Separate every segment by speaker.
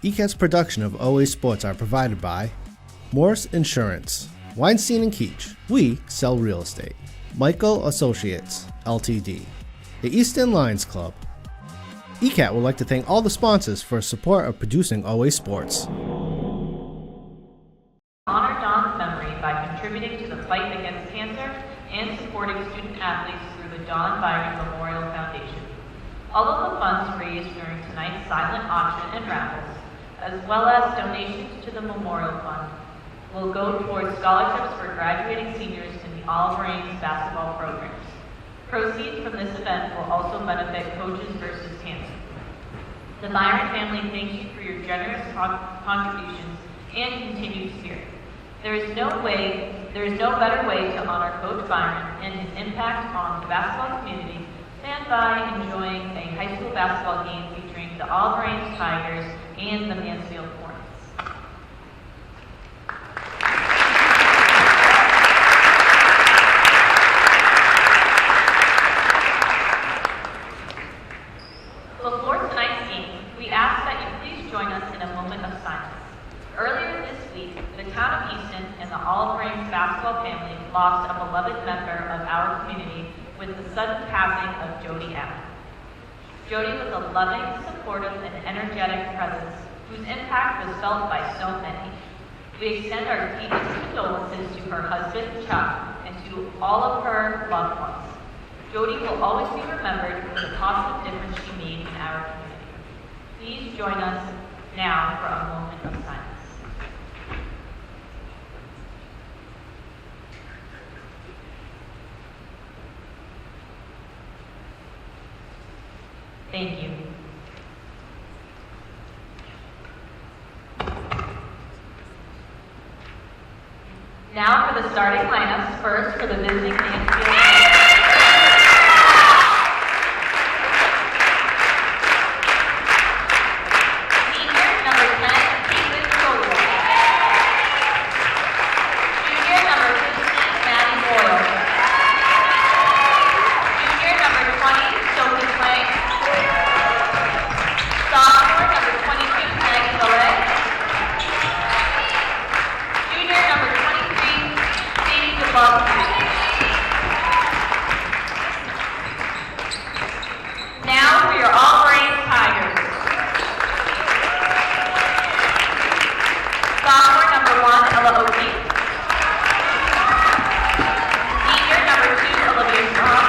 Speaker 1: ECAT's production of OA Sports are provided by Morris Insurance, Weinstein and Keach, we sell real estate, Michael Associates, Ltd., the Easton Lions Club. ECAT would like to thank all the sponsors for support of producing OA Sports.
Speaker 2: Honor Don's memory by contributing to the fight against cancer and supporting student athletes through the Don Byron Memorial Foundation. All of the funds raised during tonight's silent auction and raffles, as well as donations to the Memorial Fund, will go towards scholarships for graduating seniors in the Oliver Ames basketball programs. Proceeds from this event will also benefit Coaches vs. Cancer. The Byron family thanks you for your generous contributions and continued spirit. There is no better way to honor Coach Byron and his impact on the basketball community than by enjoying a high school basketball game featuring the Oliver Ames Tigers and the Mansfield Hornets. Before tonight's game, we ask that you please join us in a moment of silence. Earlier this week, the Town of Easton and the Oliver Ames basketball family lost a beloved member of our community with the sudden passing of Jody Allen. Jody was a loving, supportive, and energetic presence whose impact was felt by so many. We extend our deepest condolences to her husband, Chuck, and to all of her loved ones. Jody will always be remembered for the positive difference she made in our community. Please join us now for a moment of silence. Thank you. Now for the starting lineups. First for the visiting Mansfield. Now for your Oliver Ames Tigers. Sophomore number 1, Ella O'Keefe. Senior number 2, Olivia Strong.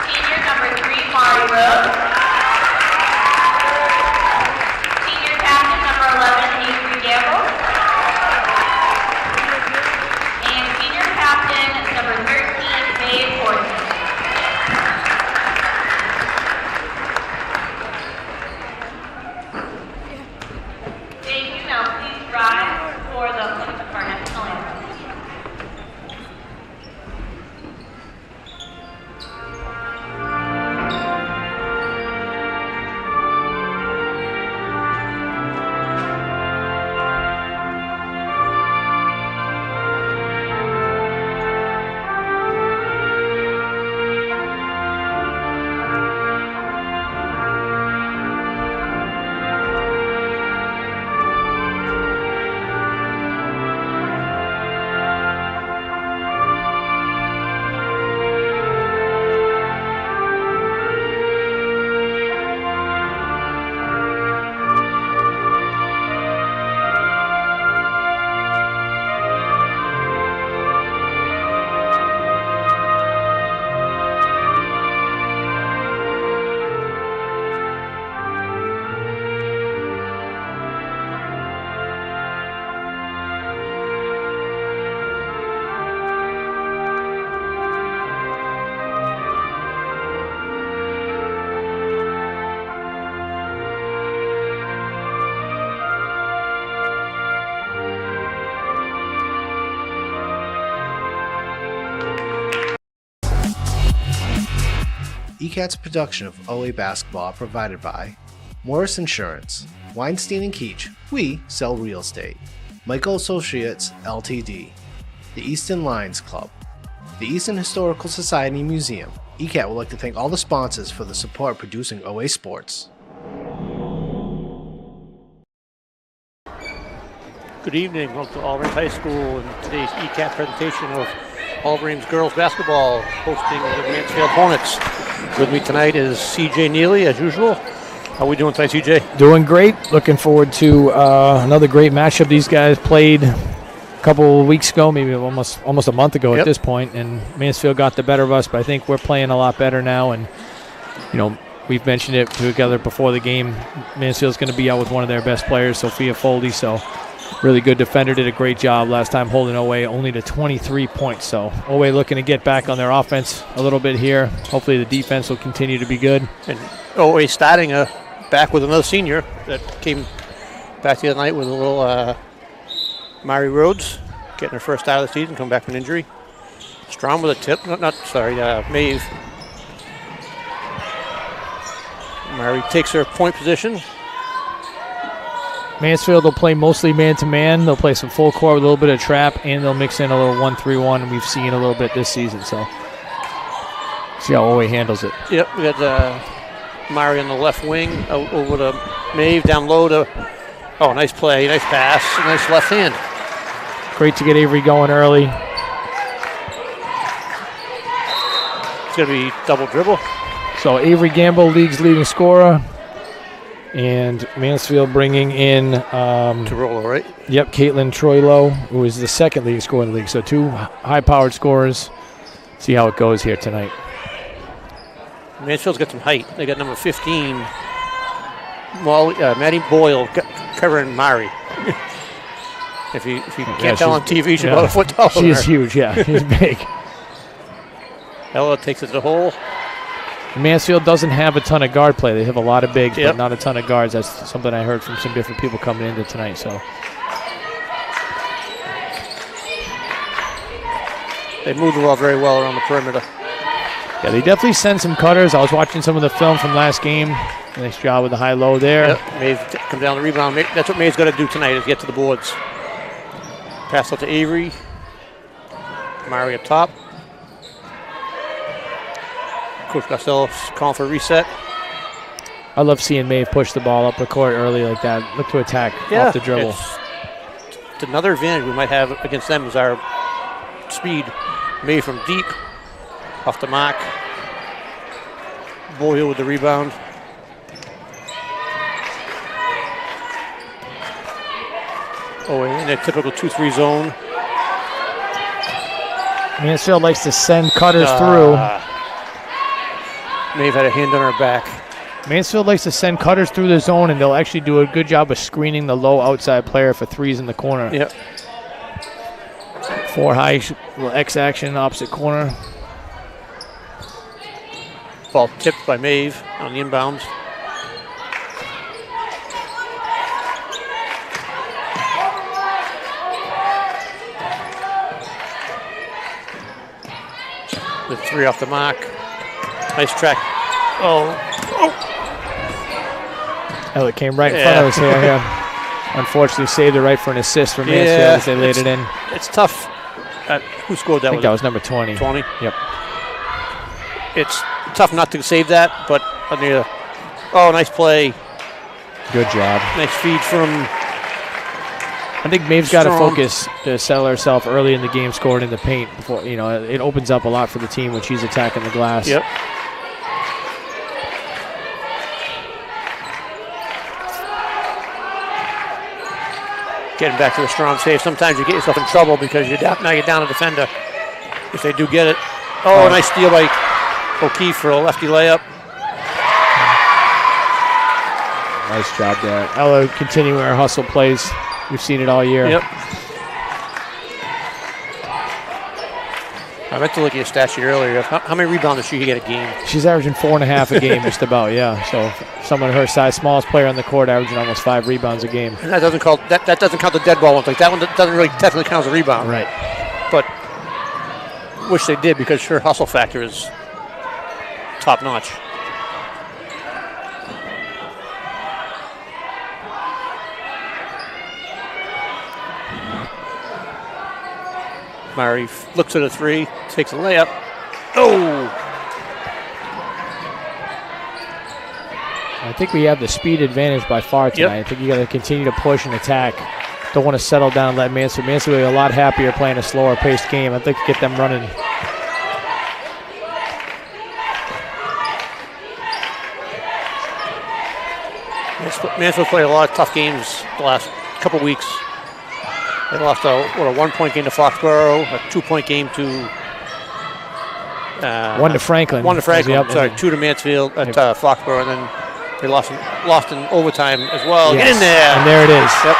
Speaker 2: Senior number 3, Molly Rose. Senior captain number 11, Avery Gamble. And senior captain number 13, Mae Horton. For our national anthem.
Speaker 1: ECAT's production of OA basketball are provided by Morris Insurance, Weinstein and Keach, we sell real estate, Michael Associates, Ltd., the Easton Lions Club, the Easton Historical Society Museum. ECAT would like to thank all the sponsors for the support producing OA Sports.
Speaker 3: Good evening. Welcome to All Ames High School and today's ECAT presentation of All Ames girls basketball hosting the Mansfield Hornets. With me tonight is CJ Neely, as usual. How are we doing tonight, CJ?
Speaker 4: Doing great. Looking forward to another great matchup. These guys played a couple of weeks ago, maybe almost a month ago at this point, and Mansfield got the better of us, but I think we're playing a lot better now, and, you know, we've mentioned it together before the game. Mansfield's going to be out with one of their best players, Sophia Foldy, so really good defender, did a great job last time holding Owe only to 23 points. So Owe looking to get back on their offense a little bit here. Hopefully the defense will continue to be good.
Speaker 3: And Owe starting back with another senior that came back the other night with a little Mari Rhodes, getting her first start of the season, come back from an injury. Strom with a tip, Maeve. Mari takes her point position.
Speaker 4: Mansfield will play mostly man-to-man. They'll play some full court with a little bit of trap, and they'll mix in a little 1-3-1 we've seen a little bit this season. So see how Owe handles it.
Speaker 3: Yep, we got Mari on the left wing, over to Maeve, down low to, nice play, nice pass, nice left hand.
Speaker 4: Great to get Avery going early.
Speaker 3: It's going to be double dribble.
Speaker 4: So Avery Gamble, league's leading scorer. And Mansfield bringing in
Speaker 3: Tirolo, right?
Speaker 4: Yep, Caitlin Troilo, who is the second leading scorer in the league. So two high-powered scorers. See how it goes here tonight.
Speaker 3: Mansfield's got some height. They got number 15, Maddie Boyle, covering Mari. if you can't tell on TV, she's about a foot taller.
Speaker 4: She is huge, she's big.
Speaker 3: Ella takes it to the hole.
Speaker 4: Mansfield doesn't have a ton of guard play. They have a lot of bigs, but not a ton of guards. That's something I heard from some different people coming into tonight. So
Speaker 3: they move the ball very well around the perimeter.
Speaker 4: Yeah, they definitely send some cutters. I was watching some of the film from last game. Nice job with the high-low there.
Speaker 3: Yep. Maeve comes down the rebound. That's what Maeve's got to do tonight, is get to the boards. Pass out to Avery. Mari up top. Coach Garcelle calling for a reset.
Speaker 4: I love seeing Maeve push the ball up the court early like that. Look to attack off the dribble.
Speaker 3: It's another advantage we might have against them is our speed. Maeve from deep, off the mark. Boyle with the rebound. In a typical 2-3 zone.
Speaker 4: Mansfield likes to send cutters through.
Speaker 3: Maeve had a hand on her back.
Speaker 4: Mansfield likes to send cutters through the zone, and they'll actually do a good job of screening the low outside player for threes in the corner.
Speaker 3: Yep.
Speaker 4: 4 high, little X action, opposite corner.
Speaker 3: Ball tipped by Maeve on the inbounds. The 3 off the mark. Nice track.
Speaker 4: It came right in front of us here. Unfortunately, saved it right for an assist from Mansfield as they laid it in.
Speaker 3: It's tough. Who scored that?
Speaker 4: I think that was number 20.
Speaker 3: 20?
Speaker 4: Yep.
Speaker 3: It's tough not to save that, but on the nice play.
Speaker 4: Good job.
Speaker 3: Nice feed from
Speaker 4: I think Maeve's got to focus to settle herself early in the game, scoring in the paint. Before it opens up a lot for the team when she's attacking the glass.
Speaker 3: Yep. Getting back to the strong save. Sometimes you get yourself in trouble because you're down a defender. If they do get it. Nice steal by O'Keefe for a lefty layup.
Speaker 4: Nice job there. Ella continuing her hustle plays. We've seen it all year.
Speaker 3: Yep. I meant to look at your stat sheet earlier. How many rebounds does she get a game?
Speaker 4: She's averaging 4.5 a game, just about, So someone her size, smallest player on the court, averaging almost 5 rebounds a game.
Speaker 3: And that doesn't count the dead ball ones. Like that one doesn't really technically count as a rebound.
Speaker 4: Right.
Speaker 3: But wish they did because her hustle factor is top notch. Mari looks at a 3, takes a layup.
Speaker 4: I think we have the speed advantage by far tonight. I think you got to continue to push and attack. don't want to settle down and let Mansfield be a lot happier playing a slower paced game. I'd like to get them running.
Speaker 3: Mansfield played a lot of tough games the last couple weeks. They lost a 1-point game to Foxborough, a 2-point game to
Speaker 4: one to Franklin.
Speaker 3: Sorry, 2 to Mansfield at Foxborough, and then they lost in overtime as well.
Speaker 4: Yes.
Speaker 3: Get in there.
Speaker 4: And there it is.
Speaker 3: Yep.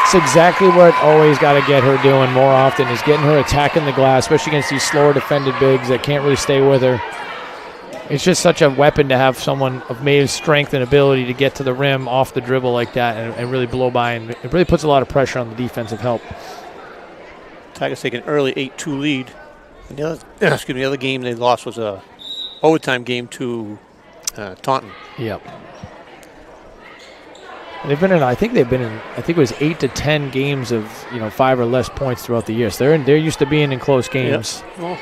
Speaker 4: It's exactly what always got to get her doing more often is getting her attacking the glass, especially against these slower defended bigs that can't really stay with her. It's just such a weapon to have someone of Maeve's strength and ability to get to the rim off the dribble like that and really blow by. And it really puts a lot of pressure on the defensive help.
Speaker 3: Tigers take an early 8-2 lead. And the other game they lost was a overtime game to Taunton.
Speaker 4: Yep. They've been in. I think it was 8 to 10 games of 5 or less points throughout the year. So they're used to being in close games.
Speaker 3: Yep. Well,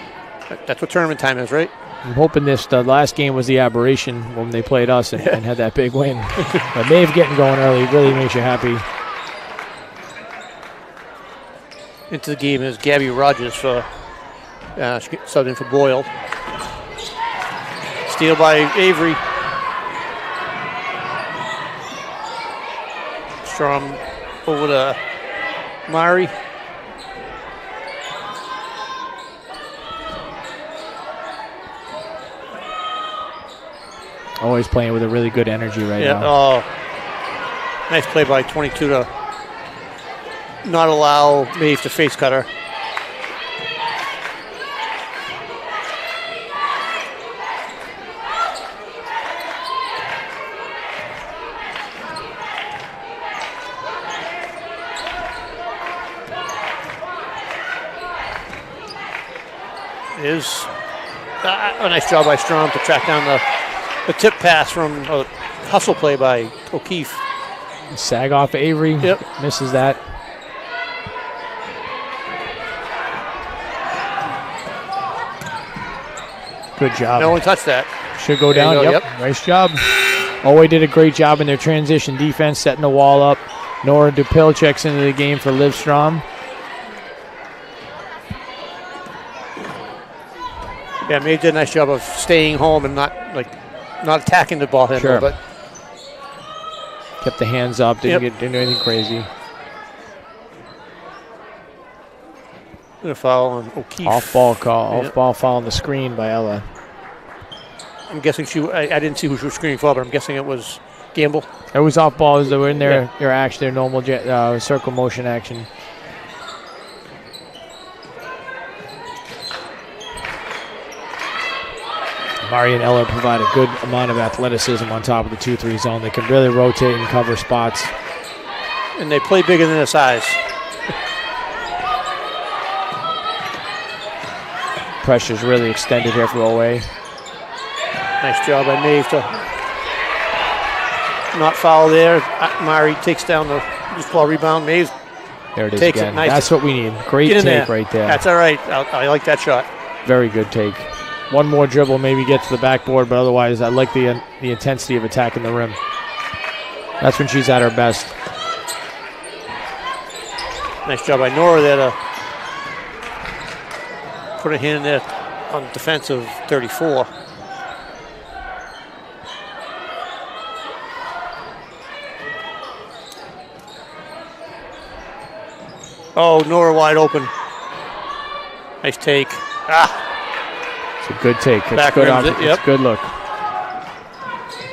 Speaker 3: that's what tournament time is, right?
Speaker 4: I'm hoping the last game was the aberration when they played us and had that big win. But Maeve getting going early really makes you happy.
Speaker 3: Into the game is Gabby Rogers for subbed in for Boyle. Steal by Avery. Strom over to Mari.
Speaker 4: Always playing with a really good energy right now.
Speaker 3: Oh, nice play by 22 to not allow Maeve to face cut her. Is a nice job by Strom to track down the tip pass from a hustle play by O'Keefe.
Speaker 4: Sag off Avery.
Speaker 3: Yep.
Speaker 4: Misses that. Good job.
Speaker 3: No one touched that.
Speaker 4: Should go down. Yep. Nice job. Owe did a great job in their transition defense, setting the wall up. Nora Dupil checks into the game for Liv Strom.
Speaker 3: Yeah, Maeve did a nice job of staying home and not attacking the ball handler, but
Speaker 4: kept the hands up, didn't do anything crazy.
Speaker 3: A foul on O'Keefe.
Speaker 4: Off ball call, off ball foul on the screen by Ella.
Speaker 3: I'm guessing I didn't see who she was screening for, but I'm guessing it was Gamble.
Speaker 4: It was off balls that were in their action, their normal circle motion action. Mari and Ella provide a good amount of athleticism on top of the 2-3 zone. They can really rotate and cover spots.
Speaker 3: And they play bigger than their size.
Speaker 4: Pressure's really extended here for OA.
Speaker 3: Nice job by Maeve to not foul there. Mari takes down the loose ball rebound. Maeve
Speaker 4: there it is
Speaker 3: takes
Speaker 4: again.
Speaker 3: it. Nice.
Speaker 4: That's what we need. Great take right there.
Speaker 3: That's all right. I like that shot.
Speaker 4: Very good take. One more dribble, maybe get to the backboard, but otherwise I like the intensity of attacking the rim. That's when she's at her best.
Speaker 3: Nice job by Nora there to put a hand in there on defensive 34. Oh, Nora wide open. Nice take.
Speaker 4: It's a good take. It's good. It's a good look.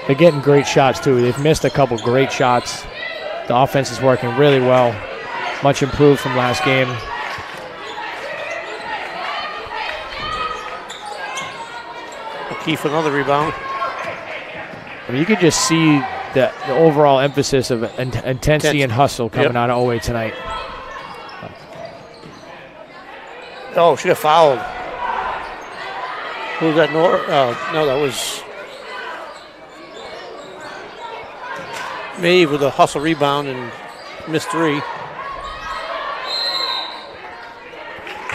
Speaker 4: They're getting great shots too. They've missed a couple great shots. The offense is working really well. Much improved from last game.
Speaker 3: O'Keefe another rebound.
Speaker 4: I mean, you could just see the overall emphasis of intensity and hustle coming out of OA tonight.
Speaker 3: Oh, should have fouled. Who was that? No, that was Maeve with a hustle rebound and missed 3.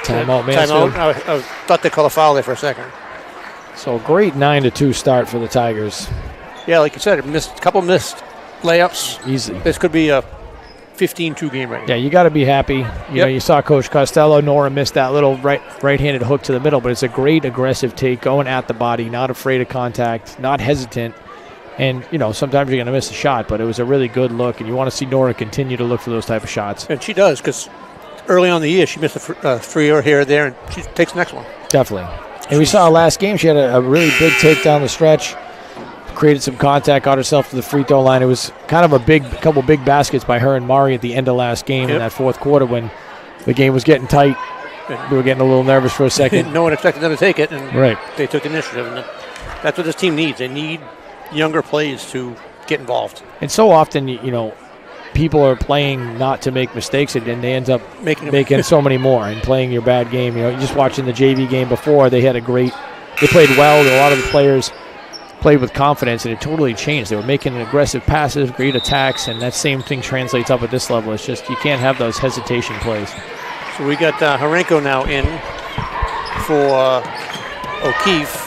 Speaker 4: Timeout, Mansfield.
Speaker 3: I thought they called a foul there for a second.
Speaker 4: So great 9-2 start for the Tigers.
Speaker 3: Yeah, like you said, a couple missed layups.
Speaker 4: Easy.
Speaker 3: This could be a 15-2 game right now.
Speaker 4: Yeah, you got to be happy. You know, you saw Coach Costello. Nora missed that little right-handed hook to the middle, but it's a great aggressive take, going at the body, not afraid of contact, not hesitant. And, you know, sometimes you're going to miss a shot, but it was a really good look, and you want to see Nora continue to look for those type of shots.
Speaker 3: And she does, because early on in the year, she missed a free or here or there, and she takes the next one.
Speaker 4: Definitely. And we saw last game, she had a really big take down the stretch, created some contact, got herself to the free throw line. It was kind of a couple big baskets by her and Mari at the end of last game in that fourth quarter when the game was getting tight. We were getting a little nervous for a second.
Speaker 3: No one expected them to take it, and they took the initiative. And that's what this team needs. They need younger players to get involved.
Speaker 4: And so often, you know, people are playing not to make mistakes, and they end up making so many more and playing your bad game. You know, you just watching the JV game before, they played well. A lot of the players played with confidence, and it totally changed. They were making aggressive passes, great attacks, and that same thing translates up at this level. It's just you can't have those hesitation plays.
Speaker 3: So we got Harenko now in for O'Keefe,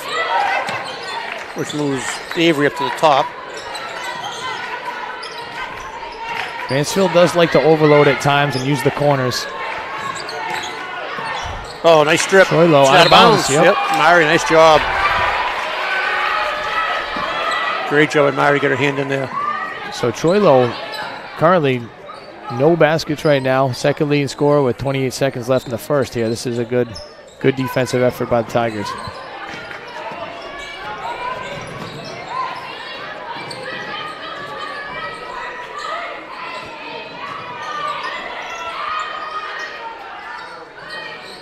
Speaker 3: which moves Avery up to the top.
Speaker 4: Mansfield does like to overload at times and use the corners.
Speaker 3: Oh, nice strip.
Speaker 4: Troilo out of bounds.
Speaker 3: Yep, Mari, nice job. Great job by Mari to get her hand in there.
Speaker 4: So Troilo currently no baskets right now. Second leading scorer with 28 seconds left in the first here. This is a good defensive effort by the Tigers.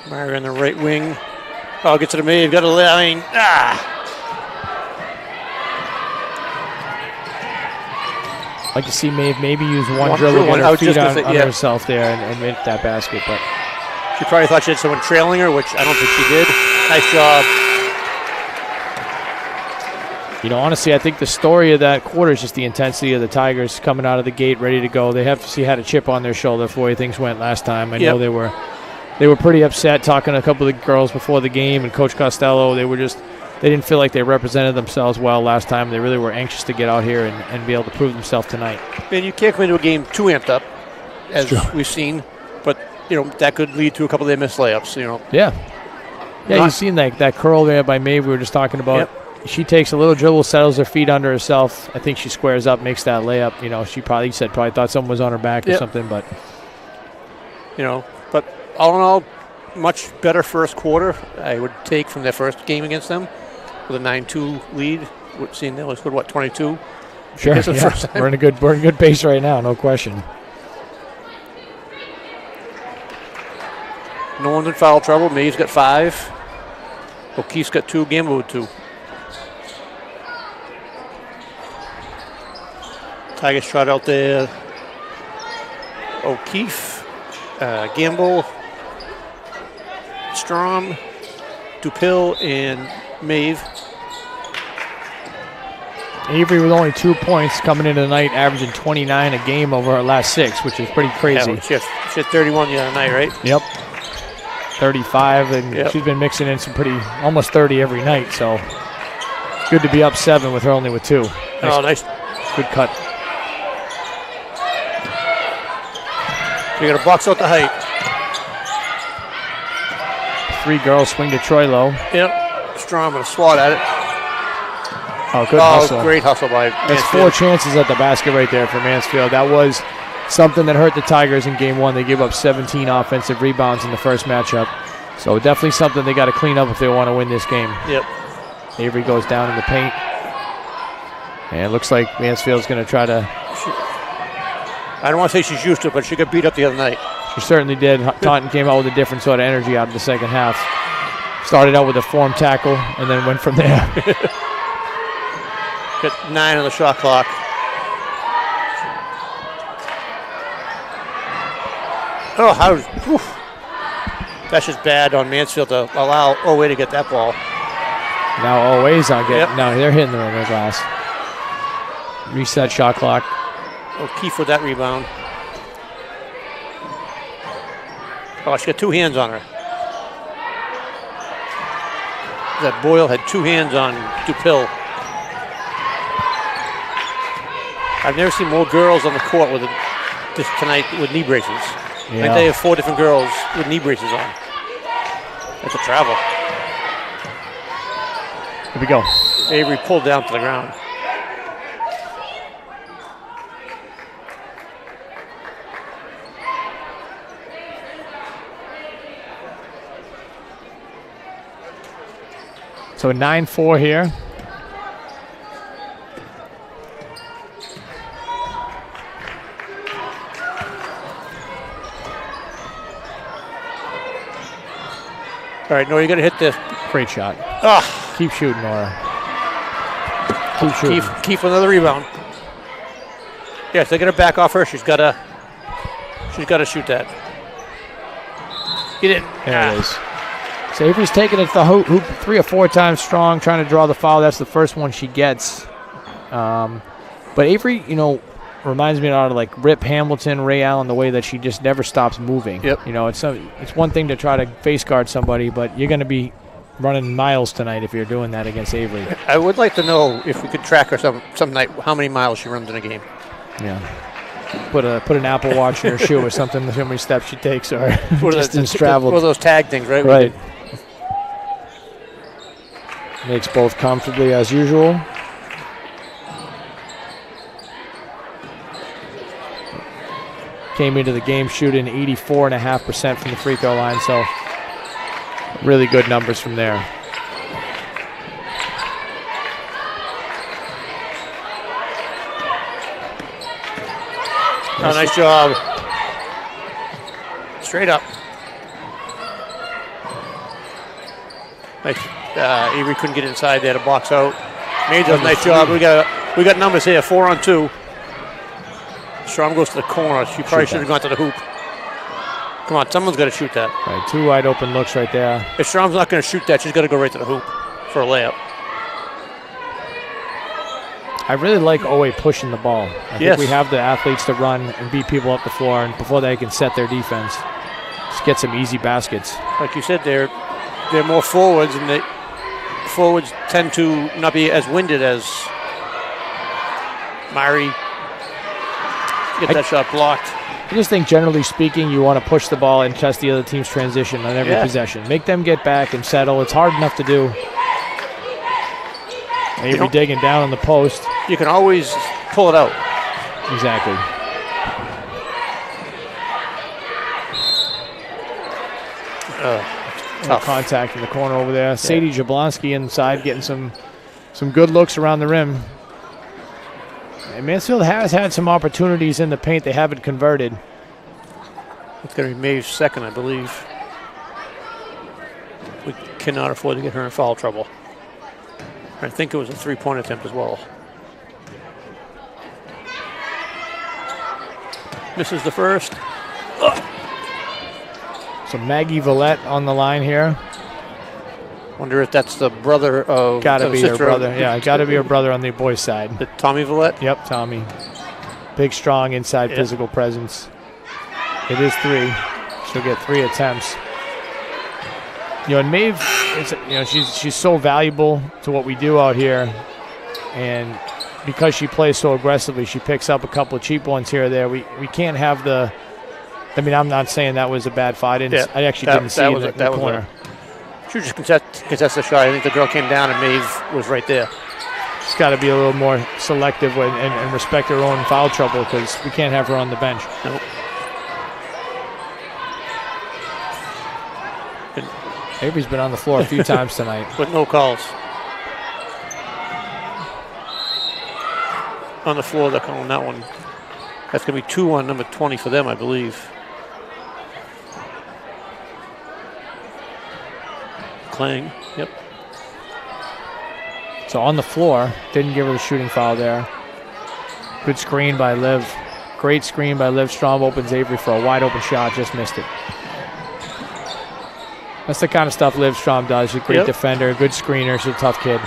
Speaker 3: Mari on the right wing. Oh, gets to the Maeve. Got a line.
Speaker 4: I'd like to see Maeve maybe use one dribble, get her feet on herself there and make that basket. But
Speaker 3: she probably thought she had someone trailing her, which I don't think she did. Nice job.
Speaker 4: You know, honestly, I think the story of that quarter is just the intensity of the Tigers coming out of the gate, ready to go. They had a chip on their shoulder for the way things went last time. I know they were pretty upset, talking to a couple of the girls before the game, and Coach Costello, they didn't feel like they represented themselves well last time. They really were anxious to get out here and be able to prove themselves tonight.
Speaker 3: Man, you can't come into a game too amped up, as we've seen, but, you know, that could lead to a couple of their missed layups, you know.
Speaker 4: Yeah, you've seen that curl there by Maeve we were just talking about. Yep. She takes a little dribble, settles her feet under herself. I think she squares up, makes that layup. You know, she probably thought someone was on her back or something, but.
Speaker 3: You know, but all in all, much better first quarter I would take from their first game against them with a 9-2 lead. Seeing that was 22.
Speaker 4: Sure, we're in a good pace right now, no question.
Speaker 3: No one's in foul trouble. Maeve's got 5. O'Keefe's got 2. Gamble with 2. Tigers trot out there. O'Keefe, Gamble, Strom, Dupil, and Maeve.
Speaker 4: Avery with only 2 points coming into the night, averaging 29 a game over her last 6, which is pretty crazy.
Speaker 3: Yeah, she had 31 the other night, right?
Speaker 4: Yep. 35, and she's been mixing in some almost 30 every night, so it's good to be up 7 with her only with 2.
Speaker 3: Nice.
Speaker 4: Good cut.
Speaker 3: You got to box out the height.
Speaker 4: 3 girls swing to Troilo.
Speaker 3: Yep. Strom with a swat at it.
Speaker 4: Oh, good hustle.
Speaker 3: Great hustle by Mansfield.
Speaker 4: That's 4 chances at the basket right there for Mansfield. That was something that hurt the Tigers in game 1. They gave up 17 offensive rebounds in the first matchup. So definitely something they got to clean up if they want to win this game.
Speaker 3: Yep.
Speaker 4: Avery goes down in the paint. And it looks like Mansfield's going to try to...
Speaker 3: I don't want to say she's used to it, but she got beat up the other night.
Speaker 4: She certainly did. Taunton came out with a different sort of energy out of the second half. Started out with a form tackle and then went from there.
Speaker 3: Got 9 on the shot clock. That's just bad on Mansfield to allow Owe to get that ball.
Speaker 4: Now Owe's on getting. No, they're hitting the glass. Reset shot clock.
Speaker 3: O'Keefe with that rebound. Oh, she got 2 hands on her. That Boyle had 2 hands on Dupil. I've never seen more girls on the court with a practice tonight with knee braces.
Speaker 4: Yeah.
Speaker 3: Like they have 4 different girls with knee braces on. That's a travel.
Speaker 4: Here we go.
Speaker 3: Avery pulled down to the ground.
Speaker 4: So 9-4 here.
Speaker 3: All right, Nora, you got to hit this.
Speaker 4: Great shot.
Speaker 3: Ah,
Speaker 4: Keep shooting, Nora. Keep shooting.
Speaker 3: Keith with another rebound. Yes, they're going to back off her. She's got to shoot that. Get it.
Speaker 4: There it is. So Avery's taking it to the hoop 3 or 4 times strong, trying to draw the foul. That's the first one she gets. But Avery, reminds me a lot of like Rip Hamilton, Ray Allen, the way that she just never stops moving.
Speaker 3: Yep.
Speaker 4: It's one thing to try to face guard somebody, but you're going to be running miles tonight if you're doing that against Avery.
Speaker 3: I would like to know if we could track her some night how many miles she runs in a game.
Speaker 4: Yeah. Put an Apple Watch in her shoe or something to see how many steps she takes or distance traveled.
Speaker 3: One of those tag things, right?
Speaker 4: Right. Makes both comfortably as usual. Came into the game shooting 84.5% from the free throw line, so really good numbers from there.
Speaker 3: Oh, nice job. Straight up. Nice. Avery couldn't get inside there to box out. Made a nice job. We got numbers here. 4-on-2. Strom goes to the corner. She probably should have gone to the hoop. Come on, someone's got to shoot that.
Speaker 4: Right, 2 wide open looks right there.
Speaker 3: If Strom's not going to shoot that, she's got to go right to the hoop for a layup.
Speaker 4: I really like Owe pushing the ball. I think we have the athletes to run and beat people up the floor, and before they can set their defense, just get some easy baskets.
Speaker 3: Like you said, they're more forwards, and the forwards tend to not be as winded as Mari. Get that shot blocked.
Speaker 4: I just think, generally speaking, you want to push the ball and test the other team's transition on every possession. Make them get back and settle. It's hard enough to do. Avery digging down on the post.
Speaker 3: You can always pull it out.
Speaker 4: Exactly.
Speaker 3: Tough.
Speaker 4: Contact in the corner over there. Sadie Jablonski inside getting some good looks around the rim. And Mansfield has had some opportunities in the paint. They haven't converted.
Speaker 3: It's going to be Maeve's second, I believe. We cannot afford to get her in foul trouble. I think it was a 3-point attempt as well. Misses the first.
Speaker 4: So Maggie Villette on the line here.
Speaker 3: Wonder if that's the brother of...
Speaker 4: Gotta be her brother. Yeah, gotta be her brother on the boys' side.
Speaker 3: The Tommy Villette?
Speaker 4: Yep, Tommy. Big, strong, inside physical presence. It is 3. She'll get 3 attempts. And Maeve, she's so valuable to what we do out here. And because she plays so aggressively, she picks up a couple of cheap ones here or there. We can't have the... I mean, I'm not saying that was a bad fight. I actually didn't see it in the corner.
Speaker 3: She just contest the shot. I think the girl came down and Maeve was right there.
Speaker 4: She's got to be a little more selective and respect her own foul trouble because we can't have her on the bench.
Speaker 3: Nope.
Speaker 4: Avery's been on the floor a few times tonight.
Speaker 3: With no calls. On the floor, they're calling that one. That's going to be 2 on number 20 for them, I believe. Kling, yep.
Speaker 4: So on the floor, didn't give her the shooting foul there. Good screen by Liv. Great screen by Liv Strom. Opens Avery for a wide open shot, just missed it. That's the kind of stuff Liv Strom does. She's a great defender, good screener. She's a tough kid.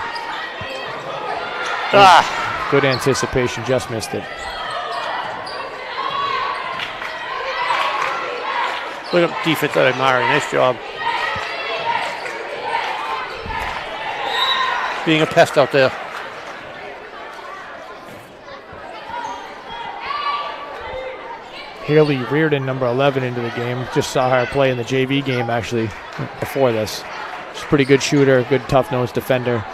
Speaker 4: Good anticipation, just missed it.
Speaker 3: Look up defense out of Mari. Nice job. Being a pest out there.
Speaker 4: Haley Reardon, number 11, into the game. Just saw her play in the JV game, actually, before this. She's a pretty good shooter, good tough-nosed defender.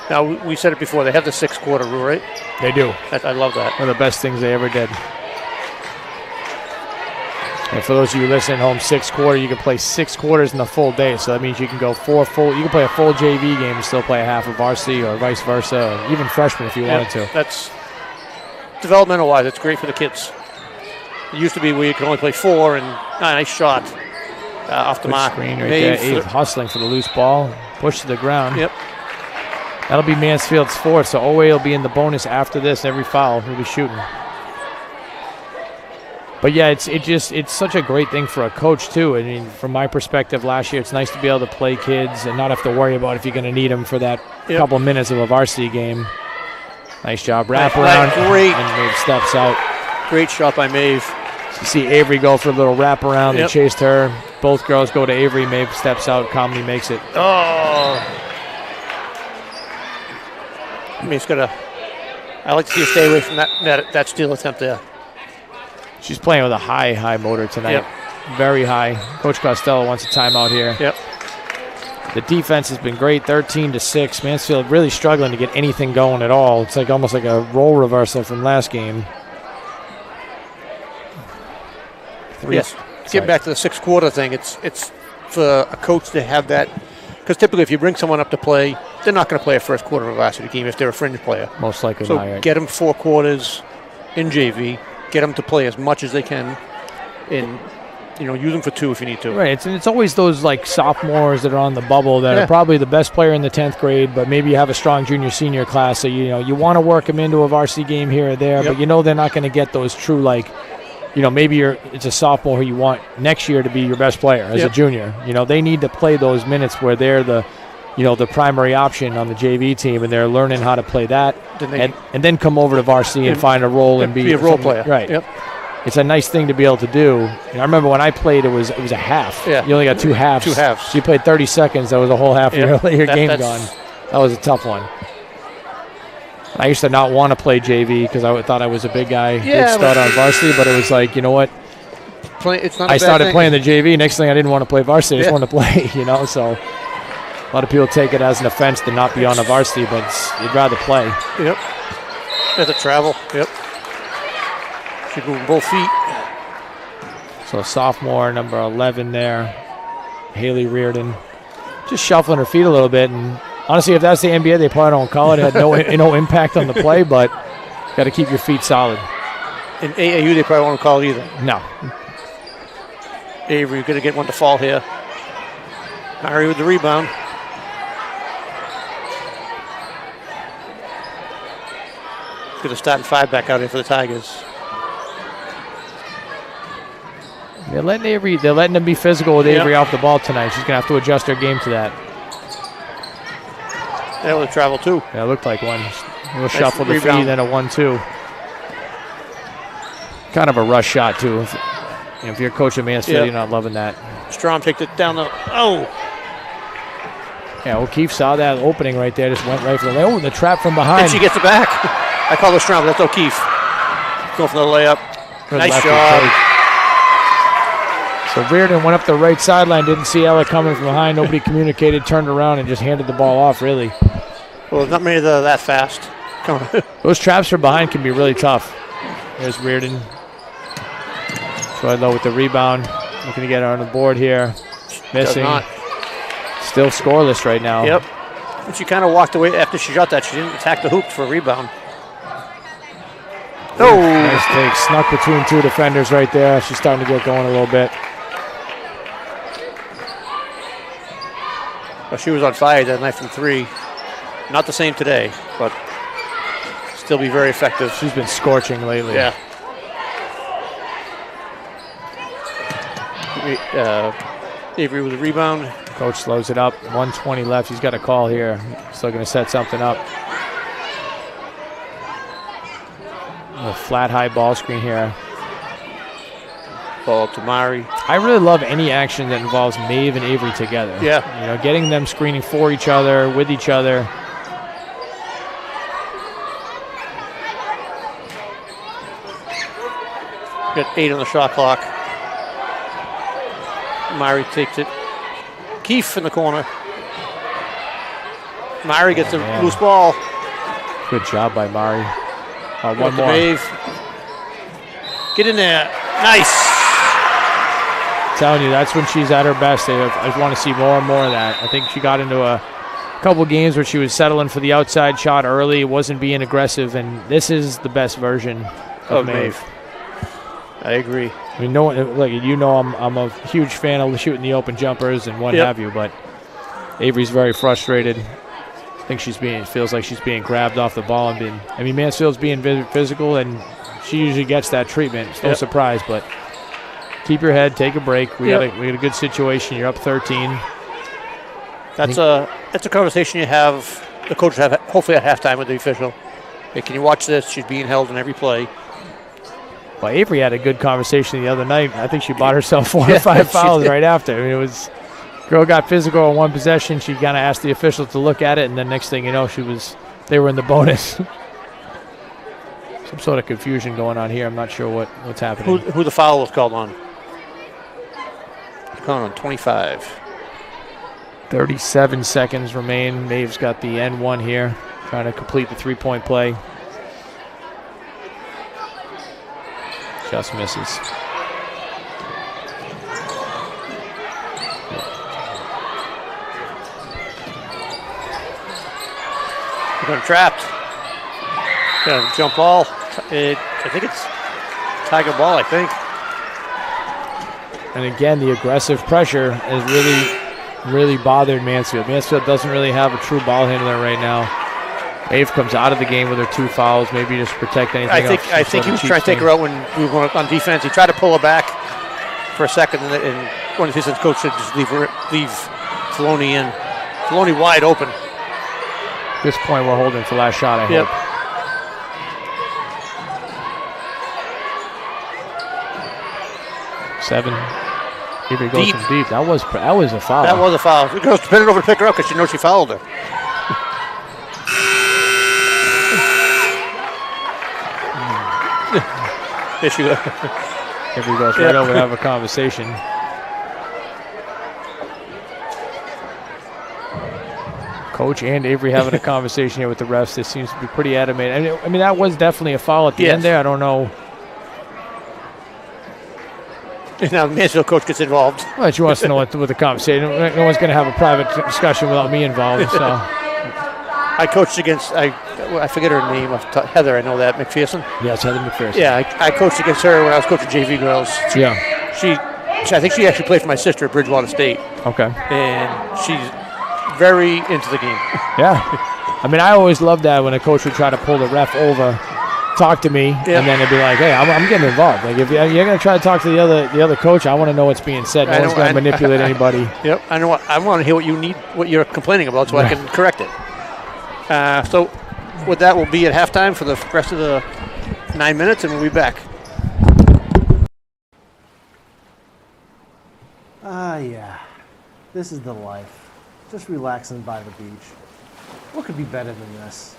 Speaker 3: Now, we said it before, they have the 6-quarter rule, right?
Speaker 4: They do.
Speaker 3: I love that.
Speaker 4: One of the best things they ever did. And for those of you listening at home, 6-quarter, you can play 6 quarters in a full day. So that means you can go 4 full. You can play a full JV game and still play a half of varsity, or vice versa, or even freshman if you wanted to.
Speaker 3: That's developmental-wise. It's great for the kids. It used to be where you could only play 4, and nice shot off the mark.
Speaker 4: Screen right there. Ave hustling for the loose ball, push to the ground.
Speaker 3: Yep.
Speaker 4: That'll be Mansfield's 4th. So Owe will be in the bonus after this. Every foul he'll be shooting. But yeah, it's such a great thing for a coach too. I mean, from my perspective, last year it's nice to be able to play kids and not have to worry about if you're going to need them for that couple minutes of a varsity game. Nice job, wraparound,
Speaker 3: great.
Speaker 4: And Maeve steps out.
Speaker 3: Great shot by Maeve.
Speaker 4: So you see Avery go for a little wraparound. They chased her. Both girls go to Avery. Maeve steps out, calmly makes it.
Speaker 3: Oh, Maeve's I like to see her stay away from that steal attempt there.
Speaker 4: She's playing with a high motor tonight.
Speaker 3: Yep.
Speaker 4: Very high. Coach Costello wants a timeout here.
Speaker 3: Yep.
Speaker 4: The defense has been great, 13-6. Mansfield really struggling to get anything going at all. It's like almost like a role reversal from last game.
Speaker 3: Yes. Get back to the 6-quarter thing. It's for a coach to have that, because typically if you bring someone up to play, they're not going to play a first quarter of a varsity game if they're a fringe player.
Speaker 4: Most likely
Speaker 3: so
Speaker 4: not. Right.
Speaker 3: Get them 4 quarters in JV. Get them to play as much as they can, and use them for 2 if you need to.
Speaker 4: Right, it's always those like sophomores that are on the bubble that are probably the best player in the 10th grade, but maybe you have a strong junior-senior class, so you want to work them into a varsity game here or there, but they're not going to get those true maybe it's a sophomore who you want next year to be your best player as a junior. They need to play those minutes where they're the primary option on the JV team, and they're learning how to play that, and then come over to varsity and find a role and be
Speaker 3: a role player.
Speaker 4: Right.
Speaker 3: Yep.
Speaker 4: It's a nice thing to be able to do. I remember when I played, it was a half.
Speaker 3: Yeah.
Speaker 4: You only got 2 halves.
Speaker 3: 2 halves.
Speaker 4: So you played 30 seconds. That was a whole half of your game gone. That was a tough one. I used to not want to play JV because I thought I was a big guy. Big start on varsity, but it was like, you know what?
Speaker 3: It's not
Speaker 4: I started playing the JV. Next thing I didn't want to play varsity. I just wanted to play, so a lot of people take it as an offense to not be on a varsity, but you'd rather play.
Speaker 3: Yep. Have to travel. Yep. Should move both feet.
Speaker 4: So sophomore, number 11 there, Haley Reardon, just shuffling her feet a little bit. And honestly, if that's the NBA, they probably don't call it. It had no impact on the play, but got to keep your feet solid.
Speaker 3: In AAU, they probably won't call it either.
Speaker 4: No.
Speaker 3: Avery, you're going to get one to fall here. Murray with the rebound. Going to start 5 back out here for the Tigers.
Speaker 4: They're letting them be physical with Avery off the ball tonight. She's going to have to adjust her game to that.
Speaker 3: That was a travel too.
Speaker 4: Yeah, it looked like one. A little shuffle to feet, then a 1-2. Kind of a rush shot too. If you're coaching Mansfield, you're not loving that.
Speaker 3: Strom takes it down the. Oh.
Speaker 4: Yeah, O'Keefe saw that opening right there. Just went right for the trap from behind.
Speaker 3: And she gets it back. I call it Strom, but that's O'Keefe. Going for the layup. Nice job.
Speaker 4: So Reardon went up the right sideline, didn't see Ella coming from behind. Nobody communicated, turned around, and just handed the ball off, really.
Speaker 3: Well, there's not many that are that fast. Come on.
Speaker 4: Those traps from behind can be really tough. There's Reardon. Troy Lowe with the rebound. Looking to get her on the board here. Missing. Still scoreless right now.
Speaker 3: Yep. And she kind of walked away after she shot that. She didn't attack the hoop for a rebound.
Speaker 4: Oh! Nice take. Snuck between 2 defenders right there. She's starting to get going a little bit.
Speaker 3: Well, she was on fire that night from 3. Not the same today, but still be very effective.
Speaker 4: She's been scorching lately.
Speaker 3: Yeah. Avery with the rebound.
Speaker 4: Coach slows it up. 1:20 left. He's got a call here. Still going to set something up. A flat high ball screen here.
Speaker 3: Ball to Mari.
Speaker 4: I really love any action that involves Maeve and Avery together.
Speaker 3: Yeah.
Speaker 4: Getting them screening for each other, with each other.
Speaker 3: Got 8 on the shot clock. Mari takes it. Keefe in the corner. Mari gets a loose ball.
Speaker 4: Good job by Mari. One more.
Speaker 3: Maeve. Get in there. Nice.
Speaker 4: Telling you, that's when she's at her best. I want to see more and more of that. I think she got into a couple games where she was settling for the outside shot early, wasn't being aggressive, and this is the best version of Maeve.
Speaker 3: I agree.
Speaker 4: I mean, I'm a huge fan of shooting the open jumpers and what have you, but Avery's very frustrated. I think feels like she's being grabbed off the ball and Mansfield's being physical, and she usually gets that treatment. It's no surprise, but keep your head, take a break. We got a good situation. You're up 13.
Speaker 3: That's a conversation you have. The coach have hopefully at halftime with the official. Hey, can you watch this? She's being held in every play.
Speaker 4: Well, Avery had a good conversation the other night. I think she bought herself 4 or 5 fouls right after. I mean, girl got physical on one possession. She kind of asked the official to look at it, and then next thing you know, they were in the bonus. Some sort of confusion going on here. I'm not sure what's happening.
Speaker 3: Who the foul was called on? Calling on 25.
Speaker 4: 37 seconds remain. Maeve's got the N1 here, trying to complete the three-point play. Just misses.
Speaker 3: We're going trapped. Got a jump ball. I think it's Tiger ball, I think.
Speaker 4: And again, the aggressive pressure has really bothered Mansfield. Mansfield doesn't really have a true ball handler right now. Maeve comes out of the game with her 2 fouls, maybe just pretact anything else.
Speaker 3: I think he was trying to take her out when we were going on defense. He tried to pull her back for a second, and one of his assistant coach said just leave Filoni in. Filoni wide open.
Speaker 4: At this point, we're holding for last shot, I hope. 7. Here he goes from deep. That was a foul.
Speaker 3: That was a foul. The girl's bending over to pick her up because she knows she fouled her. Here she goes.
Speaker 4: Here he goes right over to have a conversation. Coach and Avery having a conversation here with the refs. This seems to be pretty animated. I mean, that was definitely a foul at the end there. I don't know.
Speaker 3: Now the Mansfield coach gets involved.
Speaker 4: Well, she wants to know what the conversation. No one's going to have a private discussion without me involved. So,
Speaker 3: I coached against I forget her name. Heather, I know that McPherson.
Speaker 4: Yeah, it's Heather McPherson.
Speaker 3: Yeah, I coached against her when I was coaching JV girls.
Speaker 4: Yeah,
Speaker 3: I think she actually played for my sister at Bridgewater State.
Speaker 4: Okay.
Speaker 3: And she's very into the game.
Speaker 4: Yeah, I mean, I always loved that when a coach would try to pull the ref over, talk to me, and then it'd be like, "Hey, I'm getting involved. Like, if you're going to try to talk to the other coach, I want to know what's being said. No one's going to manipulate anybody."
Speaker 3: Yep, I know. I want to hear what you're complaining about, so I can correct it. So, with that, we'll be at halftime for the rest of the 9 minutes, and we'll be back.
Speaker 1: Yeah. This is the life. Just relaxing by the beach. What could be better than this?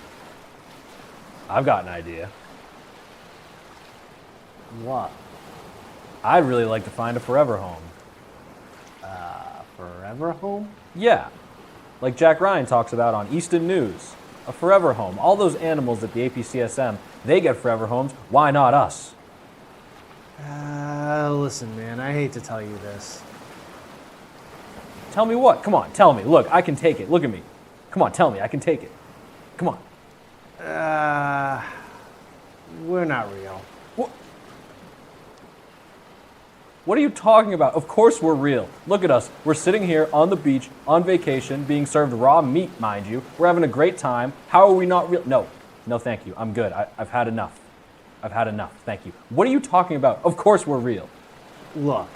Speaker 5: I've got an idea.
Speaker 1: What?
Speaker 5: I'd really like to find a forever home.
Speaker 1: Forever home?
Speaker 5: Yeah, like Jack Ryan talks about on Easton News. A forever home. All those animals at the APCSM, they get forever homes. Why not us?
Speaker 1: Listen, man, I hate to tell you this.
Speaker 5: Tell me what? Come on, tell me. Look, I can take it. Look at me. Come on, tell me. I can take it. Come on.
Speaker 1: We're not real.
Speaker 5: What are you talking about? Of course we're real. Look at us. We're sitting here on the beach, on vacation, being served raw meat, mind you. We're having a great time. How are we not real? No, thank you. I'm good. I've had enough. I've had enough. Thank you. What are you talking about? Of course we're real.
Speaker 1: Look,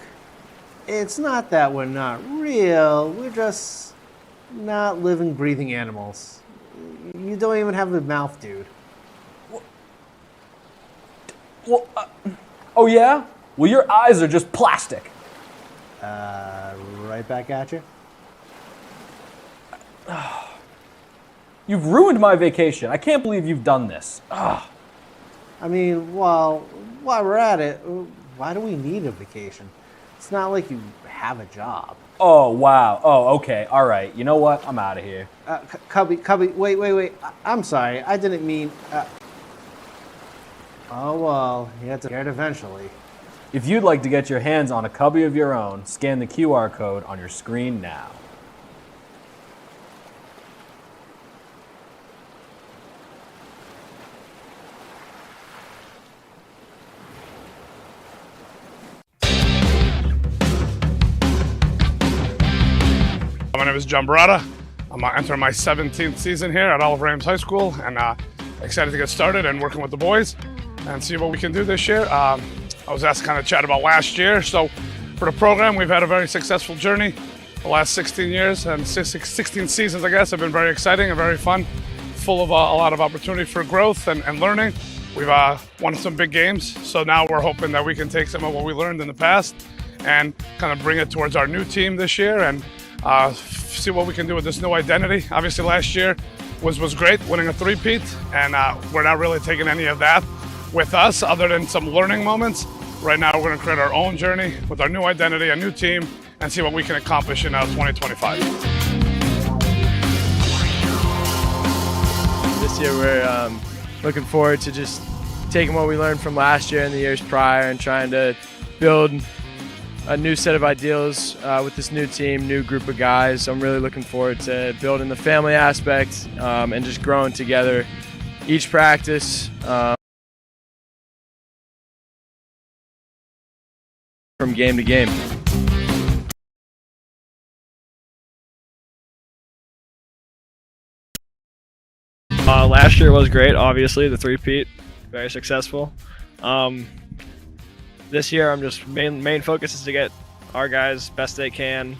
Speaker 1: it's not that we're not real. We're just not living, breathing animals. You don't even have a mouth, dude.
Speaker 5: Well, oh yeah? Well, your eyes are just plastic.
Speaker 1: Right back at you.
Speaker 5: You've ruined my vacation. I can't believe you've done this.
Speaker 1: I mean, while we're at it, Why do we need a vacation? It's not like you have a job.
Speaker 5: Oh, wow. Oh, okay. All right. You know what? I'm out of here.
Speaker 1: Cubby, wait. I'm sorry. I didn't mean... Oh, well, you have to get it eventually.
Speaker 5: If you'd like to get your hands on a cubby of your own, scan the QR code on your screen now.
Speaker 6: My name is John Barada. I'm entering my 17th season here at Oliver Ames High School, and excited to get started and working with the boys and see what we can do this year. I was asked to kind of chat about last year. So for the program, we've had a very successful journey. The last 16 years and 16 seasons, I guess, have been very exciting and very fun, full of a lot of opportunity for growth and learning. We've won some big games, so now we're hoping that we can take some of what we learned in the past and kind of bring it towards our new team this year and see what we can do with this new identity. Obviously last year was great, winning a three-peat, and we're not really taking any of that with us other than some learning moments. Right now we're going to create our own journey with our new identity, a new team, and see what we can accomplish in 2025.
Speaker 7: This year we're looking forward to just taking what we learned from last year and the years prior and trying to build a new set of ideals with this new team, new group of guys. I'm really looking forward to building the family aspect and just growing together each practice from game to game.
Speaker 8: Last year was great, obviously, the three-peat, very successful. This year, I'm just main focus is to get our guys best they can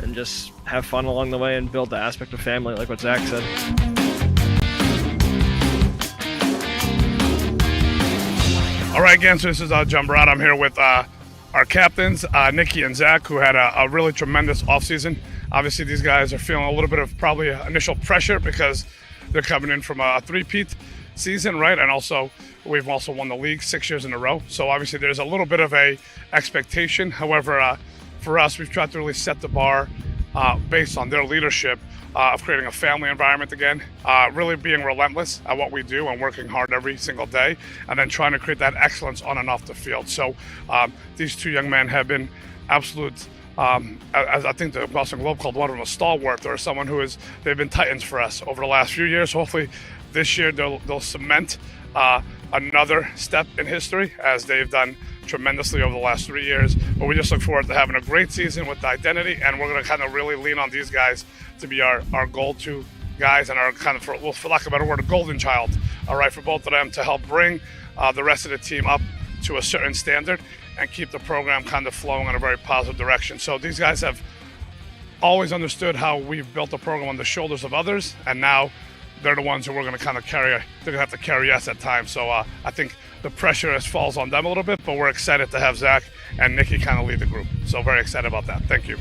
Speaker 8: and just have fun along the way and build the aspect of family, like what Zach said.
Speaker 6: All right, again, so this is John Barada. I'm here with our captains, Nikki and Zach, who had a really tremendous offseason. Obviously, these guys are feeling a little bit of probably initial pressure because they're coming in from a three-peat season, right? And also, we've also won the league 6 years in a row. So obviously there's a little bit of a expectation. However, for us, we've tried to really set the bar based on their leadership of creating a family environment again, really being relentless at what we do and working hard every single day, and then trying to create that excellence on and off the field. So these two young men have been absolute, as I think the Boston Globe called one of them a stalwart, or someone they've been titans for us over the last few years. Hopefully this year they'll cement another step in history, as they've done tremendously over the last 3 years. But we just look forward to having a great season with the identity, and we're going to kind of really lean on these guys to be our go-to guys and our kind of, for lack of a better word, a golden child, all right, for both of them to help bring the rest of the team up to a certain standard and keep the program kind of flowing in a very positive direction. So these guys have always understood how we've built the program on the shoulders of others, and now they're the ones who we're going to kind of carry. They're going to have to carry us at times. So I think the pressure falls on them a little bit, but we're excited to have Zach and Nikki kind of lead the group. So very excited about that. Thank you.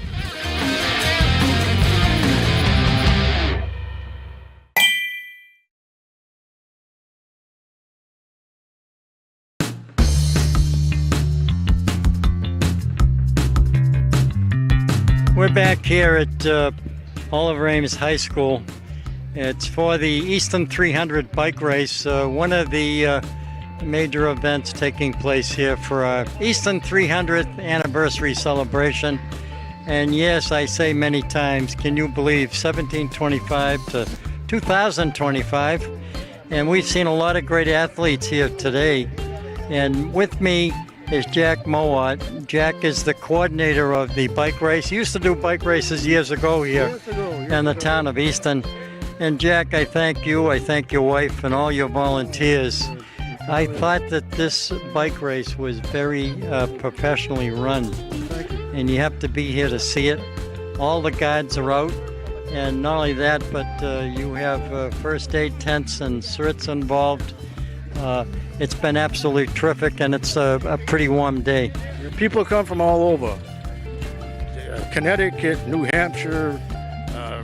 Speaker 9: We're back here at Oliver Ames High School. It's for the Easton 300 bike race, one of the major events taking place here for our Easton 300th anniversary celebration. And yes, I say many times, can you believe 1725 to 2025? And we've seen a lot of great athletes here today. And with me is Jack Mowat. Jack is the coordinator of the bike race. He used to do bike races years ago here in the town of Easton. And Jack, I thank you, I thank your wife and all your volunteers. I thought that this bike race was very professionally run. And you have to be here to see it. All the guides are out. And not only that, but you have first aid tents and certs involved. It's been absolutely terrific, and it's a pretty warm day.
Speaker 10: People come from all over. Connecticut, New Hampshire,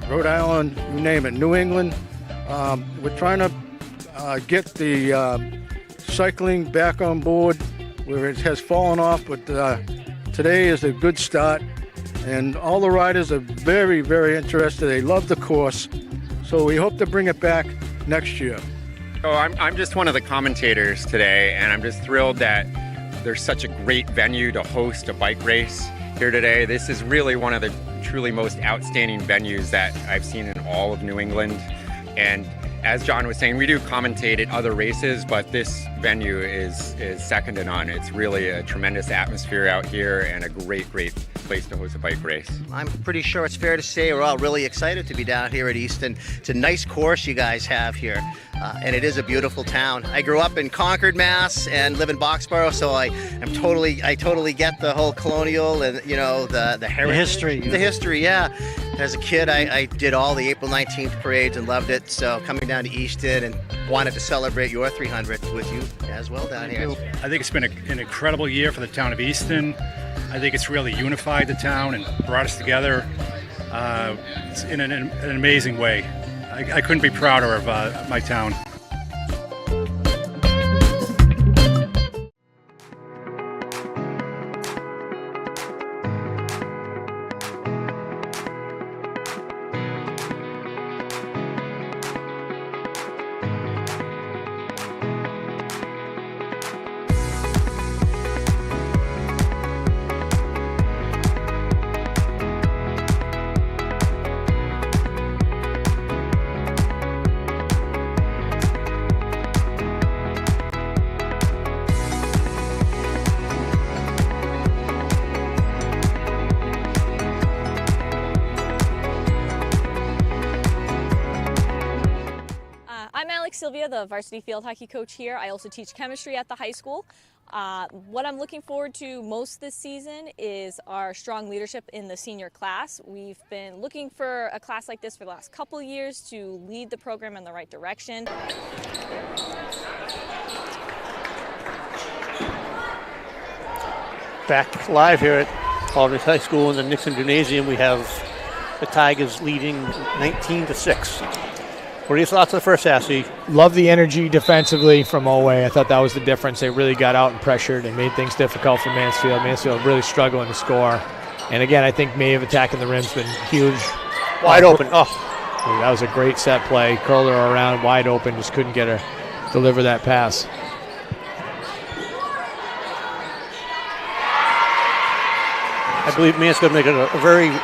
Speaker 10: Rhode Island, you name it, New England. We're trying to get the cycling back on board where it has fallen off, but today is a good start. And all the riders are very, very interested. They love the course. So we hope to bring it back next year.
Speaker 11: Oh, I'm just one of the commentators today, and I'm just thrilled that there's such a great venue to host a bike race here today. This is really one of the truly most outstanding venues that I've seen in all of New England. And as John was saying, we do commentate at other races, but this venue is second to none. It's really a tremendous atmosphere out here and a great place to host a bike race.
Speaker 12: I'm pretty sure it's fair to say we're all really excited to be down here at Easton. It's a nice course you guys have here, and it is a beautiful town. I grew up in Concord, Mass, and live in Boxborough, so I totally get the whole colonial and the heritage, the history. Yeah. As a kid, I did all the April 19th parades and loved it. So coming down to Easton and wanted to celebrate your 300th with you as well down here.
Speaker 13: I think it's been an incredible year for the town of Easton. I think it's really unified the town and brought us together in an amazing way. I couldn't be prouder of my town.
Speaker 14: Sylvia, the varsity field hockey coach here. I also teach chemistry at the high school. What I'm looking forward to most this season is our strong leadership in the senior class. We've been looking for a class like this for the last couple years to lead the program in the right direction.
Speaker 3: Back live here at Aldridge High School in the Nixon Gymnasium, we have the Tigers leading 19-6. What are your thoughts on the first half, Steve?
Speaker 4: Love the energy defensively from Oway. I thought that was the difference. They really got out and pressured and made things difficult for Mansfield. Mansfield really struggling to score. And again, I think Maeve attacking the rim's been huge.
Speaker 3: Wide open. Oh,
Speaker 4: that was a great set play. Curled her around wide open, just couldn't get her deliver that pass.
Speaker 3: I believe Mansfield made a very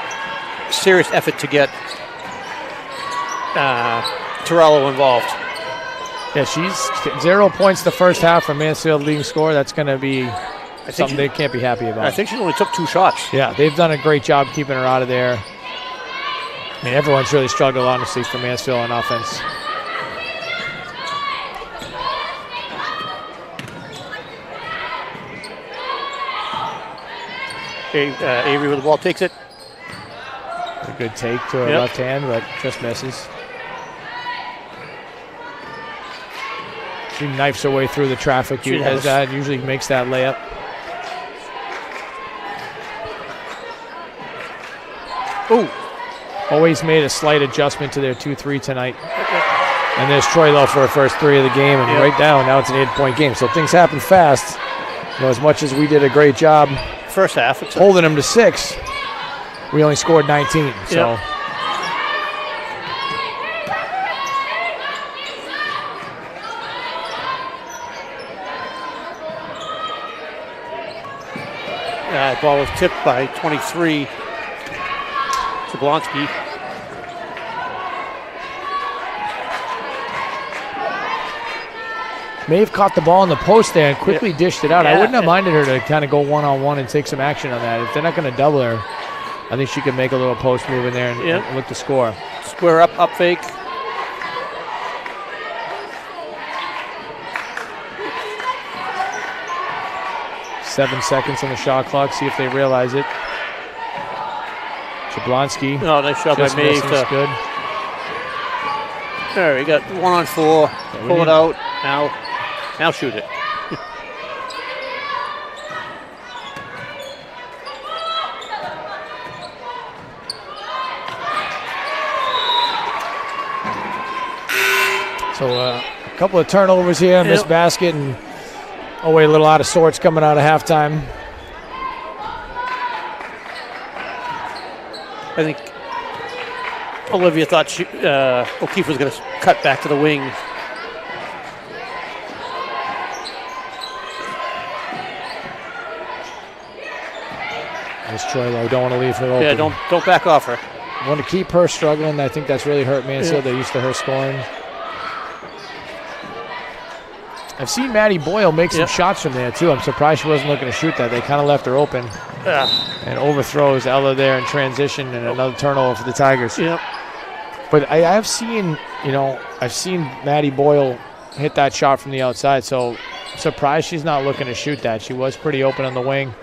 Speaker 3: serious effort to get Torello involved.
Speaker 4: Yeah, she's 0 points the first half for Mansfield leading scorer. That's going to be something they can't be happy about.
Speaker 3: I think she only took 2 shots.
Speaker 4: Yeah, they've done a great job keeping her out of there. I mean, everyone's really struggled, honestly, for Mansfield on offense.
Speaker 3: Avery with the ball takes it.
Speaker 4: A good take to her left hand, but just misses. She knifes her way through the traffic. Usually makes that layup. Ooh. Always made a slight adjustment to their 2-3 tonight. And there's Troy Lowe for her first 3 of the game, and right down. Now it's an 8-point game. So things happen fast. As much as we did a great job
Speaker 3: first half,
Speaker 4: holding them to 6, we only scored 19. So.
Speaker 3: Ball was tipped by 23 to Blonsky.
Speaker 4: Maeve caught the ball in the post there and quickly dished it out. I wouldn't have minded her to kind of go one-on-one and take some action on that. If they're not going to double her, I think she could make a little post move in there and look to score.
Speaker 3: Square up fake.
Speaker 4: Seven seconds on the shot clock. See if they realize it. Jablonski.
Speaker 3: Oh, nice shot by Maeve.
Speaker 4: Good.
Speaker 3: There, we got 1-on-4. Pull it out. Now shoot it.
Speaker 4: So a couple of turnovers here, missed basket, and Owe a little out of sorts coming out of halftime.
Speaker 3: I think Olivia thought O'Keefe was going to cut back to the wing.
Speaker 4: There's Troilo. Don't want to leave her open.
Speaker 3: Yeah, don't back off her.
Speaker 4: Want to keep her struggling. I think that's really hurt Mansfield. They're used to her scoring. I've seen Maddie Boyle make some shots from there, too. I'm surprised she wasn't looking to shoot that. They kind of left her open. And overthrows Ella there in transition and another turnover for the Tigers.
Speaker 3: Yep.
Speaker 4: But I've seen Maddie Boyle hit that shot from the outside, so surprised she's not looking to shoot that. She was pretty open on the wing.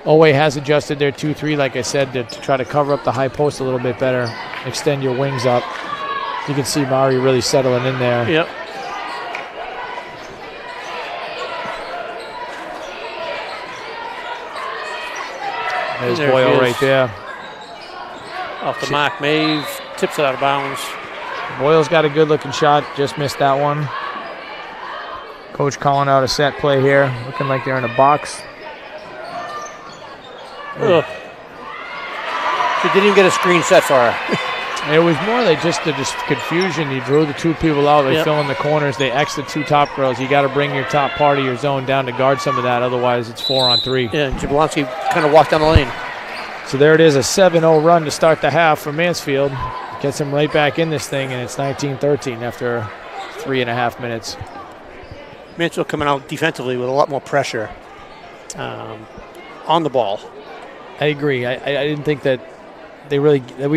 Speaker 4: Owe has adjusted their 2-3, like I said, to try to cover up the high post a little bit better, extend your wings up. You can see Mari really settling in there.
Speaker 3: Yep.
Speaker 4: There's Boyle right there.
Speaker 3: Off the mark, Maeve tips it out of bounds.
Speaker 4: Boyle's got a good-looking shot, just missed that one. Coach calling out a set play here, looking like they're in a box.
Speaker 3: Ugh. She didn't even get a screen set for her.
Speaker 4: It was more like just the confusion. You drew the two people out. They fill in the corners. They X the two top girls. You got to bring your top part of your zone down to guard some of that. Otherwise, it's 4-on-3.
Speaker 3: Yeah, and Jablonski kind of walked down the lane.
Speaker 4: So there it is, a 7-0 run to start the half for Mansfield. Gets them right back in this thing, and it's 19-13 after 3.5 minutes.
Speaker 3: Mansfield coming out defensively with a lot more pressure on the ball.
Speaker 4: I agree. I didn't think that we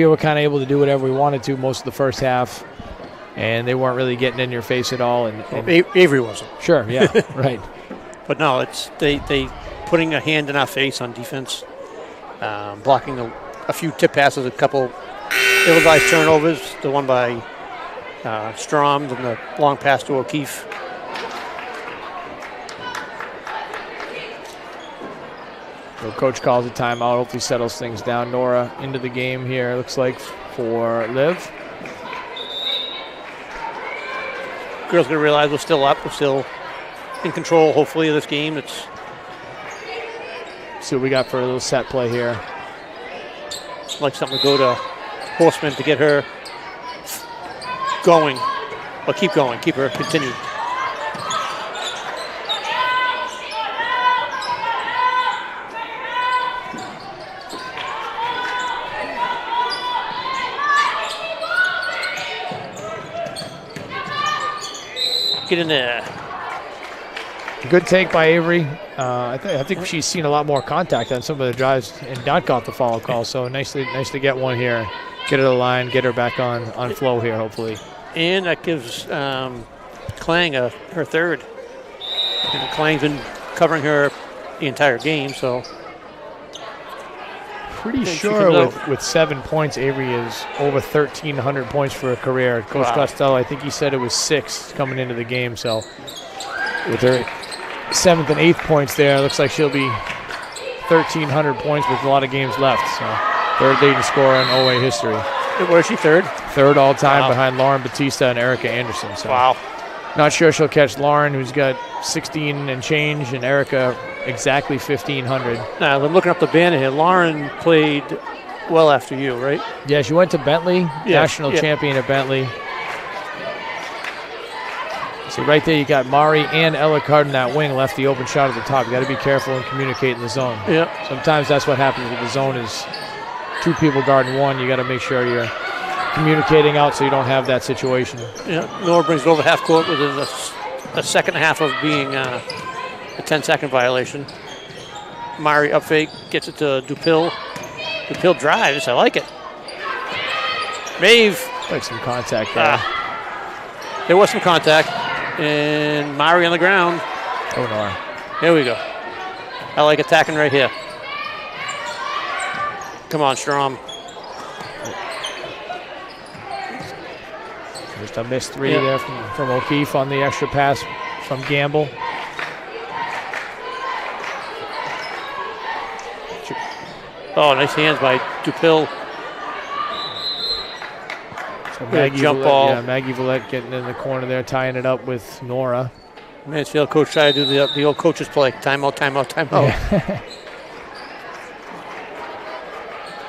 Speaker 4: were kind of able to do whatever we wanted to most of the first half, and they weren't really getting in your face at all. And
Speaker 3: Avery wasn't.
Speaker 4: Sure, yeah, right.
Speaker 3: But no, it's they putting a hand in our face on defense, blocking a few tip passes, a couple ill-advised turnovers, the one by Strom and the long pass to O'Keefe.
Speaker 4: So coach calls a timeout, hopefully settles things down. Nora into the game here, looks like, for Liv.
Speaker 3: Girls going to realize we're still up. We're still in control, hopefully, of this game.
Speaker 4: See what we got for a little set play here.
Speaker 3: Like something to go to Horseman to get her going. But keep going. Keep her continued. Get in there.
Speaker 4: Good take by Avery. I think she's seen a lot more contact on some of the drives and not got the foul call. So nice to get one here. Get her to the line, get her back on flow here, hopefully.
Speaker 3: And that gives Klang her third. And Klang's been covering her the entire game, so.
Speaker 4: Pretty sure with 7 points, Avery is over 1,300 points for a career. Coach Costello, I think he said it was 6 coming into the game. So with her 7th and 8th points there, looks like she'll be 1,300 points with a lot of games left. So third leading scorer in OA history.
Speaker 3: Where is she, third?
Speaker 4: Third all time behind Lauren Batista and Erica Anderson. So
Speaker 3: wow.
Speaker 4: Not sure she'll catch Lauren, who's got 16 and change, and Erica exactly 1,500.
Speaker 3: Now, I'm looking up the banner here. Lauren played well after you, right?
Speaker 4: Yeah, she went to Bentley, national champion at Bentley. So right there, you got Mari and Ella Card in that wing, left the open shot at the top. You got to be careful and communicate in the zone.
Speaker 3: Yeah.
Speaker 4: Sometimes that's what happens with the zone is 2 people guarding 1. You got to make sure you're communicating out so you don't have that situation.
Speaker 3: Yeah, Nora brings it over half court within the second half of being a 10-second violation. Mari up fake, gets it to Dupil. Dupil drives, I like it. Maeve.
Speaker 4: Like some contact there.
Speaker 3: There was some contact. And Mari on the ground.
Speaker 4: Oh, Nora.
Speaker 3: Here we go. I like attacking right here. Come on, Strom.
Speaker 4: Just a missed 3 there from O'Keefe on the extra pass from Gamble.
Speaker 3: Oh, nice hands by Dupil.
Speaker 4: So Maggie
Speaker 3: jump ball.
Speaker 4: Yeah, Maggie Villette getting in the corner there, tying it up with Nora.
Speaker 3: Mansfield coach tried to do the old coach's play. Timeout, timeout, timeout.
Speaker 4: Yeah.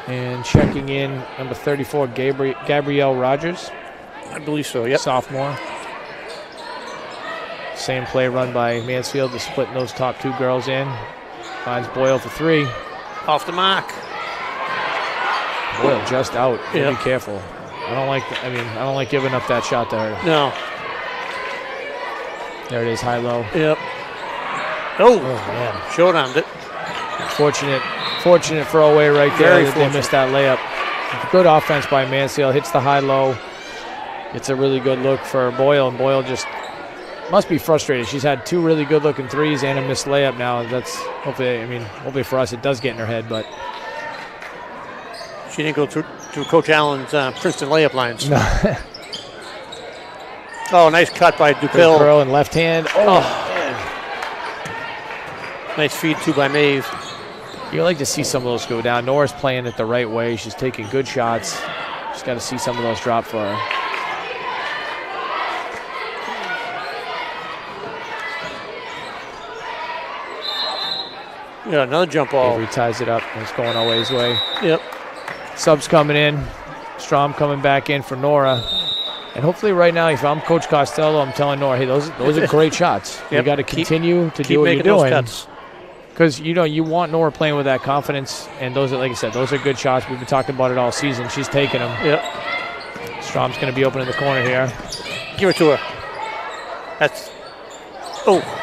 Speaker 4: And checking in, number 34, Gabrielle Rogers.
Speaker 3: I believe so, yep.
Speaker 4: Sophomore. Same play run by Mansfield to splitting those top two girls in. Finds Boyle for three.
Speaker 3: Off the mark.
Speaker 4: Boyle just out.
Speaker 3: Yep.
Speaker 4: Be careful. I don't like giving up that shot to her.
Speaker 3: No.
Speaker 4: There it is, high-low.
Speaker 3: Yep. Oh
Speaker 4: man.
Speaker 3: Showdowned it.
Speaker 4: Fortunate throwaway right there.
Speaker 3: Very
Speaker 4: They
Speaker 3: fortunate.
Speaker 4: missed that layup. Good offense by Mansfield. Hits the high-low. It's a really good look for Boyle, and Boyle just must be frustrated. She's had two really good-looking threes and a missed layup now. That's hopefully for us it does get in her head, but
Speaker 3: she didn't go through Coach Allen's Princeton layup lines.
Speaker 4: No.
Speaker 3: Oh, nice cut by
Speaker 4: Good
Speaker 3: Dupil.
Speaker 4: curl and left hand.
Speaker 3: Oh. Nice feed too by Maeve.
Speaker 4: You like to see some of those go down. Nora's playing it the right way. She's taking good shots. Just got to see some of those drop for her.
Speaker 3: Yeah, another jump ball.
Speaker 4: Avery ties it up. It's going Always way.
Speaker 3: Yep.
Speaker 4: Subs coming in. Strom coming back in for Nora. And hopefully right now, if I'm Coach Costello, I'm telling Nora, hey, those are great shots.
Speaker 3: Yep.
Speaker 4: You got to continue to
Speaker 3: keep
Speaker 4: do what you're
Speaker 3: making those
Speaker 4: doing.
Speaker 3: cuts.
Speaker 4: Because, you want Nora playing with that confidence. And those are, like I said, those are good shots. We've been talking about it all season. She's taking them.
Speaker 3: Yep.
Speaker 4: Strom's going to be open in the corner here.
Speaker 3: Give it to her. That's. Oh.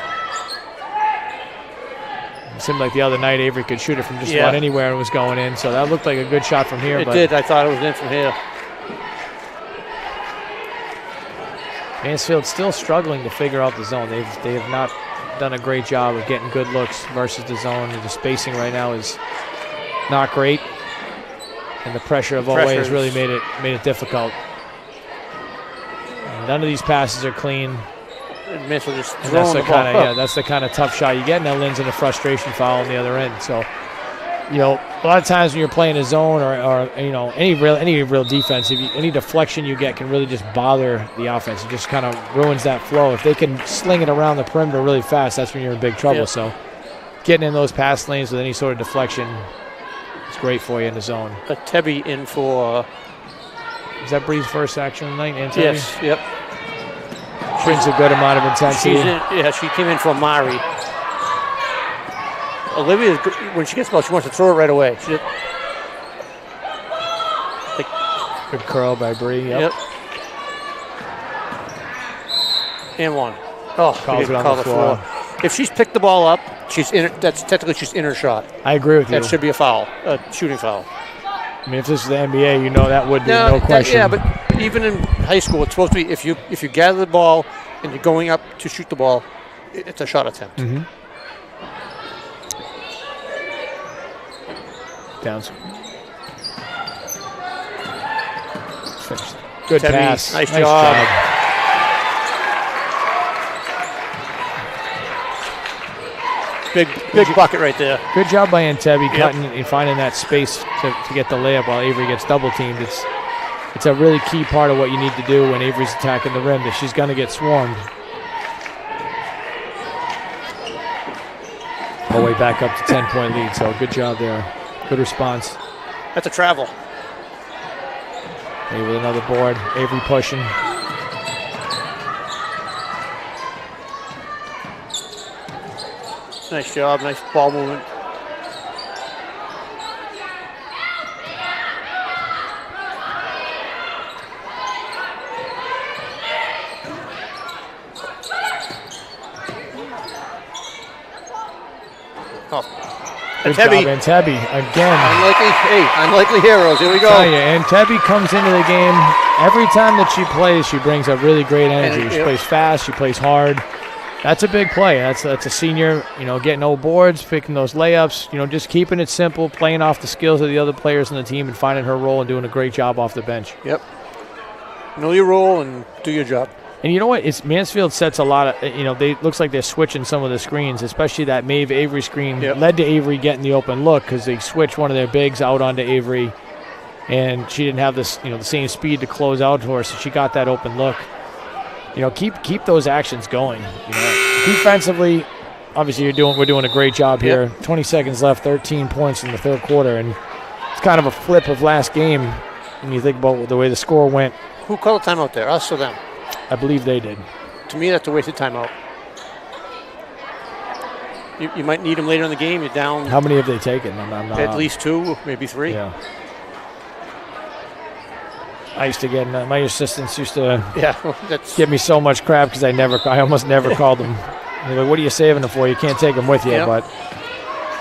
Speaker 4: It seemed like the other night Avery could shoot it from just
Speaker 3: Yeah.
Speaker 4: about anywhere and was going in. So that looked like a good shot from here.
Speaker 3: It
Speaker 4: but
Speaker 3: did. I thought it was in from here.
Speaker 4: Mansfield still struggling to figure out the zone. They have not done a great job of getting good looks versus the zone. The spacing right now is not great, and the pressure of Olway has really made it difficult. And none of these passes are clean.
Speaker 3: Mansfield just
Speaker 4: And that's
Speaker 3: throwing the ball up.
Speaker 4: that's the kind of tough shot you get. And that lands in a frustration foul on the other end. So, a lot of times when you're playing a zone or any real defense, any deflection you get can really just bother the offense. It just kind of ruins that flow. If they can sling it around the perimeter really fast, that's when you're in big trouble.
Speaker 3: Yep.
Speaker 4: So, getting in those pass lanes with any sort of deflection is great for you in the zone.
Speaker 3: A Tebby in for.
Speaker 4: Is that Bree's first action of the night? Antony?
Speaker 3: Yes. Yep.
Speaker 4: Brings a good amount of intensity.
Speaker 3: She came in for Mari. Olivia, when she gets the ball, she wants to throw it right away.
Speaker 4: Good curl by Bree. Yep.
Speaker 3: And one. Oh,
Speaker 4: Calls it on the floor.
Speaker 3: If she's picked the ball up, she's in. That's technically she's in her shot.
Speaker 4: I agree with you.
Speaker 3: That should be a foul, a shooting foul.
Speaker 4: I mean, if this is the NBA, that would be no question.
Speaker 3: But even in high school, it's supposed to be if you gather the ball and you're going up to shoot the ball, it's a shot attempt.
Speaker 4: Mm-hmm. Downs. Good
Speaker 3: Tebby,
Speaker 4: pass.
Speaker 3: Nice job. Big bucket right there.
Speaker 4: Good job by Antebby cutting and finding that space to get the layup while Avery gets double teamed. It's a really key part of what you need to do when Avery's attacking the rim. If she's going to get swarmed. All the way back up to 10-point lead. So good job there. Good response.
Speaker 3: That's a travel.
Speaker 4: Maybe with another board. Avery pushing.
Speaker 3: Nice job. Nice ball movement. Oh.
Speaker 4: Good job, Antebby. Again.
Speaker 3: Unlikely heroes. Here we go.
Speaker 4: Tell you, Antebby comes into the game. Every time that she plays, she brings a really great energy. She plays fast. She plays hard. That's a big play. That's a senior, getting no boards, picking those layups, just keeping it simple, playing off the skills of the other players on the team and finding her role and doing a great job off the bench.
Speaker 3: Yep. Know your role and do your job.
Speaker 4: And you know what? Mansfield sets a lot of, looks like they're switching some of the screens, especially that Maeve Avery screen led to Avery getting the open look because they switched one of their bigs out onto Avery and she didn't have this, the same speed to close out to her, so she got that open look. Keep those actions going. Defensively, obviously we're doing a great job here. 20 seconds left, 13 points in the third quarter, and it's kind of a flip of last game when you think about the way the score went.
Speaker 3: Who called a timeout there, us or them?
Speaker 4: I believe they did.
Speaker 3: To me, that's a wasted timeout. You might need them later in the game. You're down.
Speaker 4: How many have they taken? I'm not
Speaker 3: at least 2, maybe 3.
Speaker 4: Yeah. I used to get my assistants used to give me so much crap because I almost never called them. They're like, what are you saving them for? You can't take them with you, but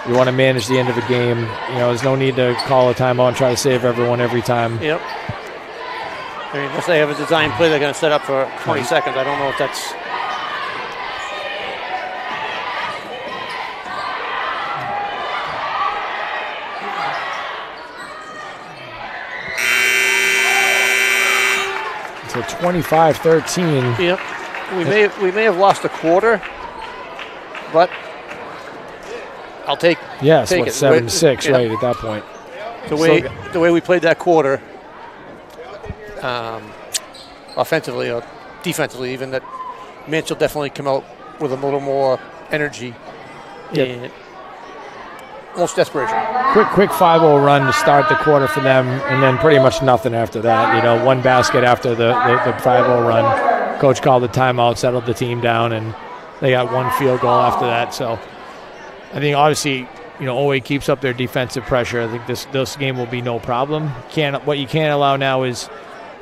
Speaker 4: you want to manage the end of the game. You know, there's no need to call a timeout and try to save everyone every time.
Speaker 3: Yep. I mean, unless they have a design play they're going to set up for 20 seconds, I don't know if that's.
Speaker 4: So 25-13.
Speaker 3: Yep. We may have lost a quarter, but I'll take it.
Speaker 4: 7-6 right at that point.
Speaker 3: The way we played that quarter, offensively or defensively, even, that Mansfield definitely come out with a little more energy and almost desperation.
Speaker 4: Quick 5-0 run to start the quarter for them, and then pretty much nothing after that. You know, one basket after the 5-0 run. Coach called the timeout, settled the team down, and they got one field goal after that. So I think obviously, you know, OA keeps up their defensive pressure. I think this game will be no problem. What you can't allow now is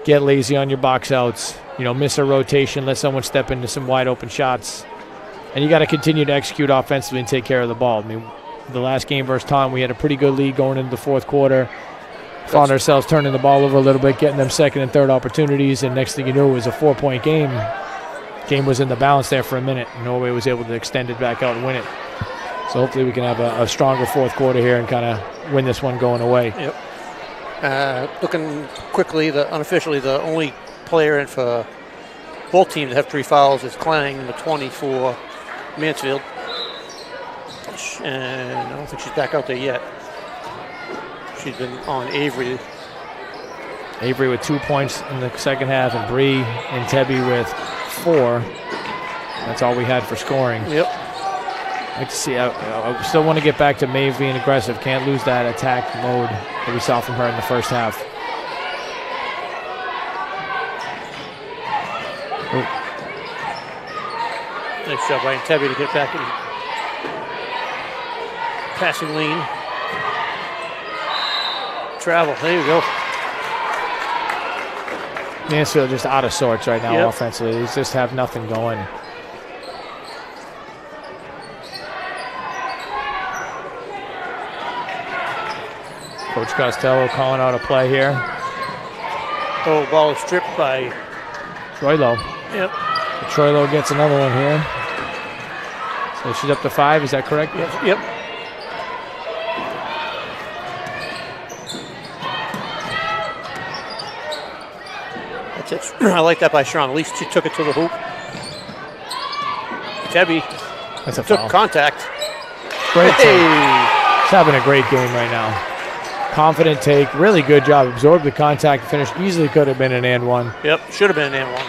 Speaker 4: get lazy on your box outs. You know, miss a rotation, let someone step into some wide open shots, and you got to continue to execute offensively and take care of the ball. I mean, the last game versus Taunton, we had a pretty good lead going into the fourth quarter. Found ourselves turning the ball over a little bit, getting them second and third opportunities, and next thing you knew, it was a 4-point game. Game was in the balance there for a minute, and Norway was able to extend it back out and win it. So hopefully we can have a stronger fourth quarter here and kind of win this one going away.
Speaker 3: Yep. Looking quickly, unofficially, the only player in for both teams that have 3 fouls is Klang, number 20 for Mansfield. And I don't think she's back out there yet. She's been on Avery.
Speaker 4: Avery with 2 points in the second half, and Bree and Tebby with 4. That's all we had for scoring.
Speaker 3: Yep.
Speaker 4: I'd like to see. I still want to get back to Maeve being aggressive. Can't lose that attack mode that we saw from her in the first half.
Speaker 3: Nice job by Tebby to get back in passing lane. Travel. There you go.
Speaker 4: Mansfield just out of sorts right now offensively. They just have nothing going. Coach Costello calling out a play here.
Speaker 3: Oh, ball is stripped by
Speaker 4: Troilo.
Speaker 3: Yep.
Speaker 4: Troilo gets another one here. So she's up to 5. Is that correct?
Speaker 3: Yep. That's it. I like that by Sean. At least she took it to the hoop. Tebby took contact.
Speaker 4: Great take. She's having a great game right now. Confident take. Really good job. Absorbed the contact. Finished. Easily could have been an and one.
Speaker 3: Yep. Should have been an and one.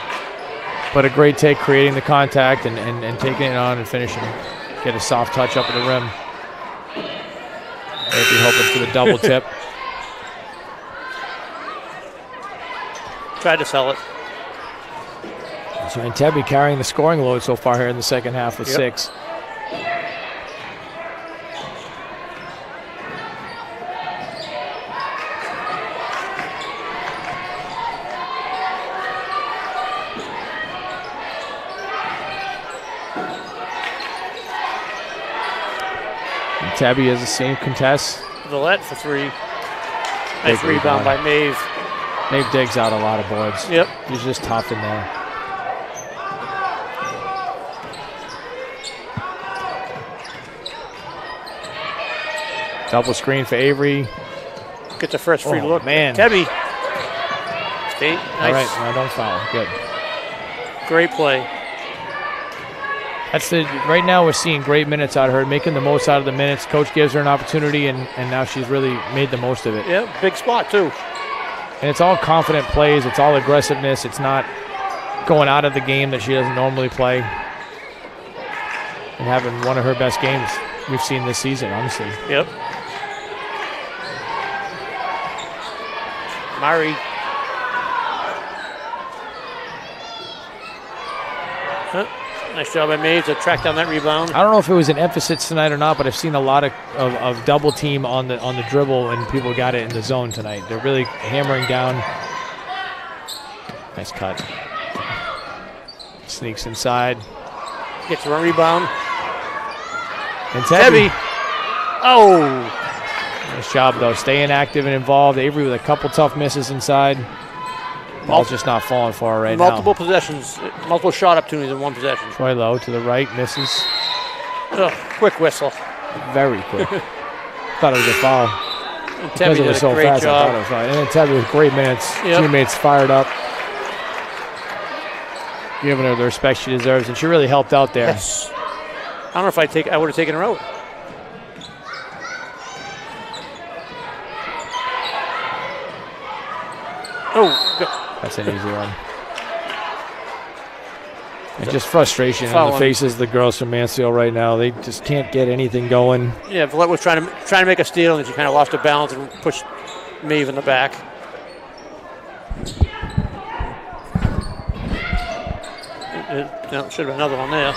Speaker 4: But a great take, creating the contact and taking it on and finishing. Get a soft touch up at the rim. Maybe hoping for the double tip.
Speaker 3: Tried to sell it.
Speaker 4: So Tebby carrying the scoring load so far here in the second half with 6. And Tebby has the same contest.
Speaker 3: Villette for 3. Nice rebound by Maeve.
Speaker 4: Maeve digs out a lot of boards.
Speaker 3: Yep.
Speaker 4: He's just tough in there. Double screen for Avery.
Speaker 3: Gets the first free look.
Speaker 4: Man.
Speaker 3: Tebby. State. Nice.
Speaker 4: All right, now don't foul. Good.
Speaker 3: Great play.
Speaker 4: Right now we're seeing great minutes out of her, making the most out of the minutes. Coach gives her an opportunity, and now she's really made the most of it.
Speaker 3: Yeah, big spot too.
Speaker 4: And it's all confident plays. It's all aggressiveness. It's not going out of the game that she doesn't normally play. and having one of her best games we've seen this season, honestly.
Speaker 3: Yep. Mari. Nice job by Maves to track down that rebound.
Speaker 4: I don't know if it was an emphasis tonight or not, but I've seen a lot of double team on the dribble, and people got it in the zone tonight. They're really hammering down. Nice cut. Sneaks inside.
Speaker 3: Gets a rebound.
Speaker 4: And Tebby.
Speaker 3: Oh!
Speaker 4: Nice job, though. Staying active and involved. Avery with a couple tough misses inside. Ball's just not falling for her right
Speaker 3: multiple possessions, multiple shot opportunities in one possession.
Speaker 4: Troy Lowe to the right, misses.
Speaker 3: Quick whistle.
Speaker 4: Very quick. Thought it was a foul.
Speaker 3: And
Speaker 4: Because
Speaker 3: Tebby
Speaker 4: it was
Speaker 3: did
Speaker 4: so
Speaker 3: a great
Speaker 4: fast,
Speaker 3: job.
Speaker 4: I thought it was fine. And then Tebby with great minutes.
Speaker 3: Yep.
Speaker 4: Teammates fired up. Giving her the respect she deserves, and she really helped out there.
Speaker 3: Yes. I don't know if I would have taken her out. Oh, good.
Speaker 4: That's an easy one. And just frustration on the faces of the girls from Mansfield right now. They just can't get anything going.
Speaker 3: Yeah, Villette was trying to make a steal, and she kind of lost her balance and pushed Maeve in the back. Should have been another one there.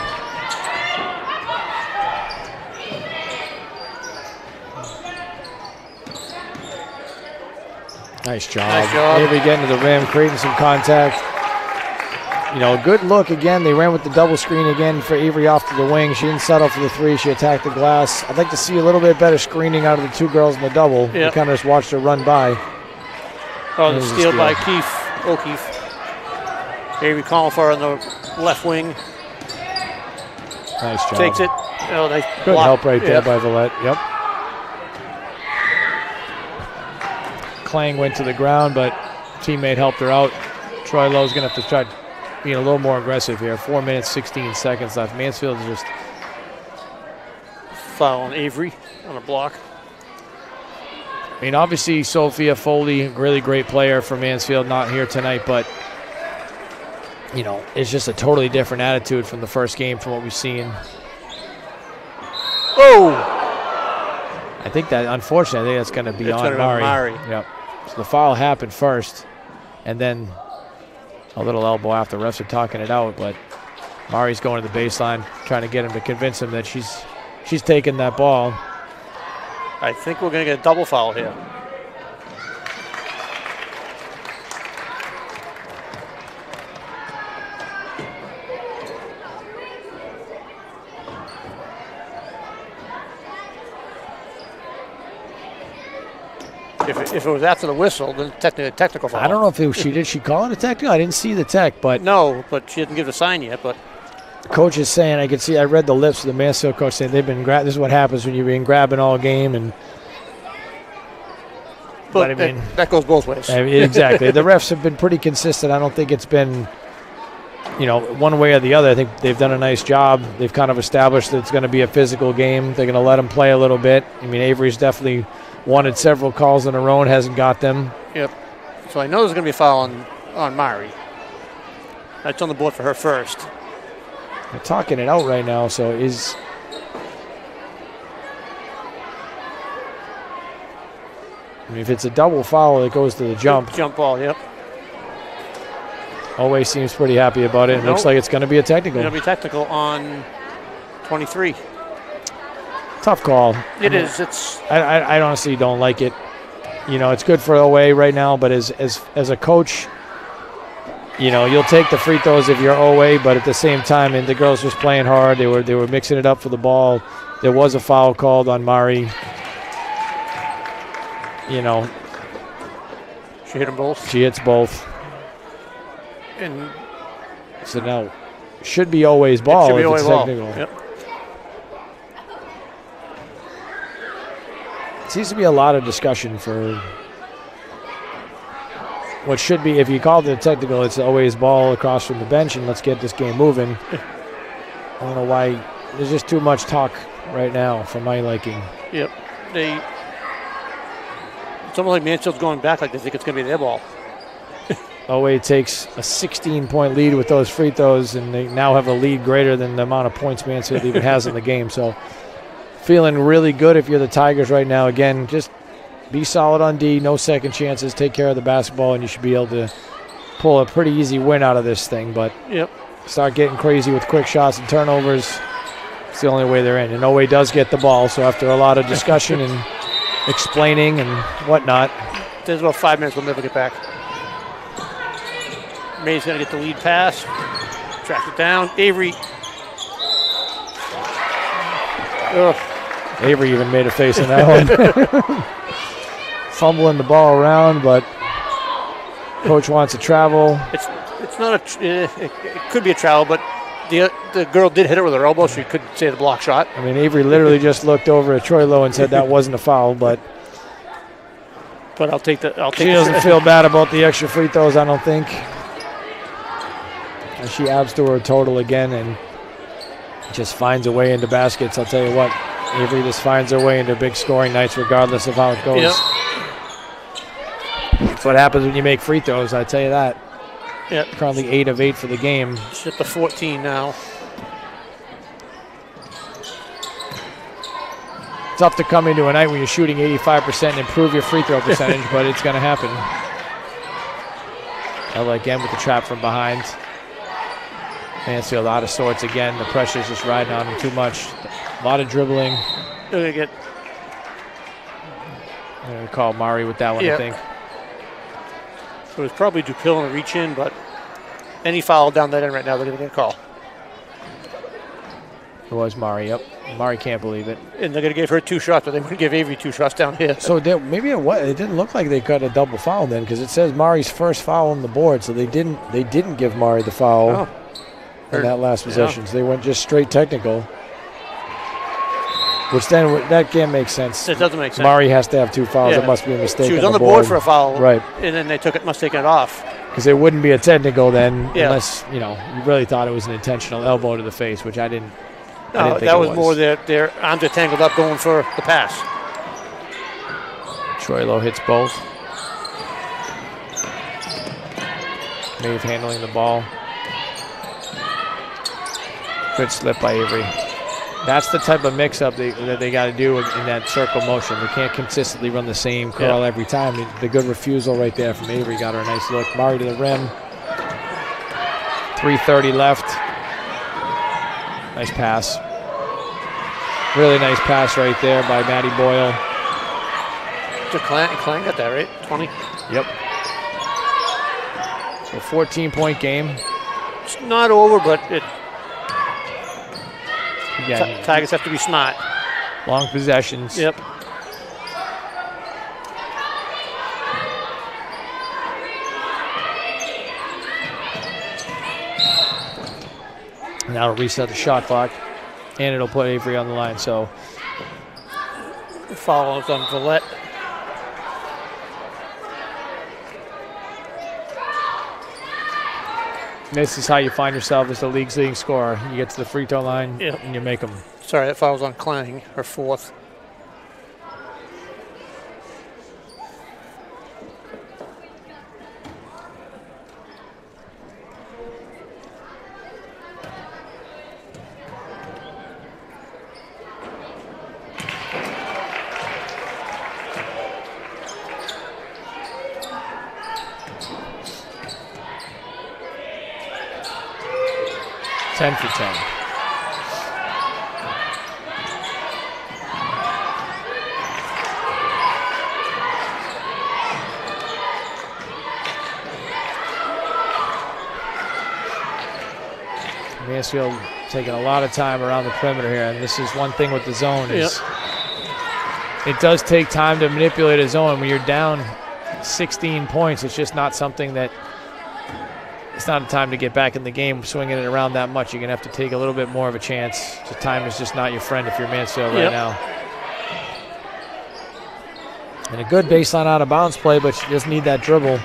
Speaker 4: Nice job.
Speaker 3: Nice job.
Speaker 4: Avery getting to the rim, creating some contact. You know, good look again. They ran with the double screen again for Avery off to the wing. She didn't settle for the three. She attacked the glass. I'd like to see a little bit better screening out of the two girls in the double.
Speaker 3: Yep.
Speaker 4: We kind of just watched her run by.
Speaker 3: Oh, the steal by O'Keefe. Avery calling for her on the left wing.
Speaker 4: Nice job.
Speaker 3: Takes it. Oh, nice
Speaker 4: Good
Speaker 3: block.
Speaker 4: help right there by Villette. Yep. Klang went to the ground, but teammate helped her out. Troy Lowe's going to have to try being a little more aggressive here. 4 minutes, 16 seconds left. Mansfield is just
Speaker 3: foul on Avery on a block.
Speaker 4: I mean, obviously, Sophia Foley, really great player for Mansfield, not here tonight, but, you know, it's just a totally different attitude from the first game from what we've seen.
Speaker 3: Oh!
Speaker 4: I think that, unfortunately, that's going to be on Mari. Yep. So the foul happened first, and then a little elbow after. Refs are talking it out, but Mari's going to the baseline, trying to get him to convince him that she's taking that ball.
Speaker 3: I think we're going to get a double foul here. If it was after the whistle, then technically a technical foul.
Speaker 4: I don't know if did she call it a technical? I didn't see the tech, but
Speaker 3: no, but she didn't give the sign yet. But
Speaker 4: coach is saying, I read the lips of the Mansfield coach saying they've been this is what happens when you've been grabbing all game, and
Speaker 3: but I mean that goes both ways.
Speaker 4: Exactly. The refs have been pretty consistent. I don't think it's been, you know, one way or the other. I think they've done a nice job. They've kind of established that it's going to be a physical game. They're going to let them play a little bit. I mean, Avery's definitely wanted several calls in a row and hasn't got them.
Speaker 3: Yep. So I know there's going to be a foul on Mari. That's on the board for her first.
Speaker 4: They're talking it out right now, so is... I mean, if it's a double foul, it goes to the jump.
Speaker 3: Jump ball, yep.
Speaker 4: Always seems pretty happy about it. It looks like it's going to be a technical.
Speaker 3: It's going to be technical on 23.
Speaker 4: Tough call.
Speaker 3: It is. It's.
Speaker 4: I honestly don't like it. You know, it's good for OA right now, but as a coach, you know, you'll take the free throws if you're OA, but at the same time, and the girls was playing hard. They were mixing it up for the ball. There was a foul called on Mari. You know,
Speaker 3: she hit them both.
Speaker 4: She hits both.
Speaker 3: And
Speaker 4: so now, should be OA's ball.
Speaker 3: Should be
Speaker 4: if
Speaker 3: OA
Speaker 4: it's
Speaker 3: ball.
Speaker 4: technical.
Speaker 3: Yep.
Speaker 4: Seems to be a lot of discussion for what should be, if you called it a technical, it's always ball across from the bench and let's get this game moving. I don't know why. There's just too much talk right now for my liking.
Speaker 3: Yep. It's almost like Mansfield's going back like they think it's going to be their ball.
Speaker 4: OA takes a 16-point lead with those free throws, and they now have a lead greater than the amount of points Mansfield even has in the game. So feeling really good if you're the Tigers right now. Again, just be solid on D, no second chances, take care of the basketball, and you should be able to pull a pretty easy win out of this thing. But start getting crazy with quick shots and turnovers. It's the only way they're in. And OA does get the ball, so after a lot of discussion and explaining and whatnot.
Speaker 3: There's about 5 minutes, we'll never get back. May's going to get the lead pass. Track it down. Avery.
Speaker 4: Avery even made a face in that one. Fumbling the ball around, but coach wants to travel.
Speaker 3: It's not a. It could be a travel, but the girl did hit it with her elbow, so you could say the block shot.
Speaker 4: I mean, Avery literally just looked over at Troy Lowe and said that wasn't a foul, but
Speaker 3: I'll take the.
Speaker 4: She doesn't feel bad about the extra free throws, I don't think. And she abs to her total again and just finds a way into baskets. I'll tell you what, Avery just finds her way into big scoring nights regardless of how it goes.
Speaker 3: Yep.
Speaker 4: That's what happens when you make free throws, I tell you that.
Speaker 3: Yep.
Speaker 4: Currently 8 of 8 for the game.
Speaker 3: She's up to 14 now.
Speaker 4: Tough to come into a night when you're shooting 85% and improve your free throw percentage, but it's going to happen. Ella again with the trap from behind. Mansfield out of sorts again. The pressure's just riding on him too much. A lot of dribbling.
Speaker 3: They're going
Speaker 4: to call Mari with that one, I think.
Speaker 3: So it's probably Dupil in the reach in, but any foul down that end right now, they're going to get a call.
Speaker 4: It was Mari, yep. Mari can't believe it.
Speaker 3: And they're going to give her 2 shots, but they wouldn't give Avery 2 shots down here.
Speaker 4: So maybe it didn't look like they got a double foul then, because it says Mari's first foul on the board, so they didn't give Mari the foul in that last possession. So they went just straight technical. Which then, that can't make sense.
Speaker 3: It doesn't make sense.
Speaker 4: Mari has to have 2 fouls. It must be a mistake.
Speaker 3: She was on the board for a foul.
Speaker 4: Right.
Speaker 3: And then they must take it off.
Speaker 4: Because it wouldn't be a technical then, unless, you really thought it was an intentional elbow to the face, which I didn't think
Speaker 3: that was more their arms are tangled up going for the pass.
Speaker 4: Troy Lowe hits both. Maeve handling the ball. Good slip by Avery. That's the type of mix-up that they got to do in that circle motion. They can't consistently run the same curl every time. The good refusal right there from Avery got her a nice look. Mari to the rim. 3:30 left. Nice pass. Really nice pass right there by Maddie Boyle.
Speaker 3: Klein got that, right? 20?
Speaker 4: Yep. So 14-point game.
Speaker 3: It's not over, but
Speaker 4: Again,
Speaker 3: Tigers have to be smart.
Speaker 4: Long possessions.
Speaker 3: Yep.
Speaker 4: Now it'll reset the shot clock, and it'll put Avery on the line. So
Speaker 3: the foul is on Villette.
Speaker 4: This is how you find yourself as the league's leading scorer. You get to the free throw line, and you make them.
Speaker 3: Sorry, that foul was on Klang, her 4th.
Speaker 4: Ten for 10. Mansfield taking a lot of time around the perimeter here, and this is one thing with the zone is it does take time to manipulate a zone. When you're down 16 points, it's just not something that it's not a time to get back in the game swinging it around that much. You're going to have to take a little bit more of a chance. The time is just not your friend if you're Mansfield right now. And a good baseline out of bounds play, but you just need that dribble.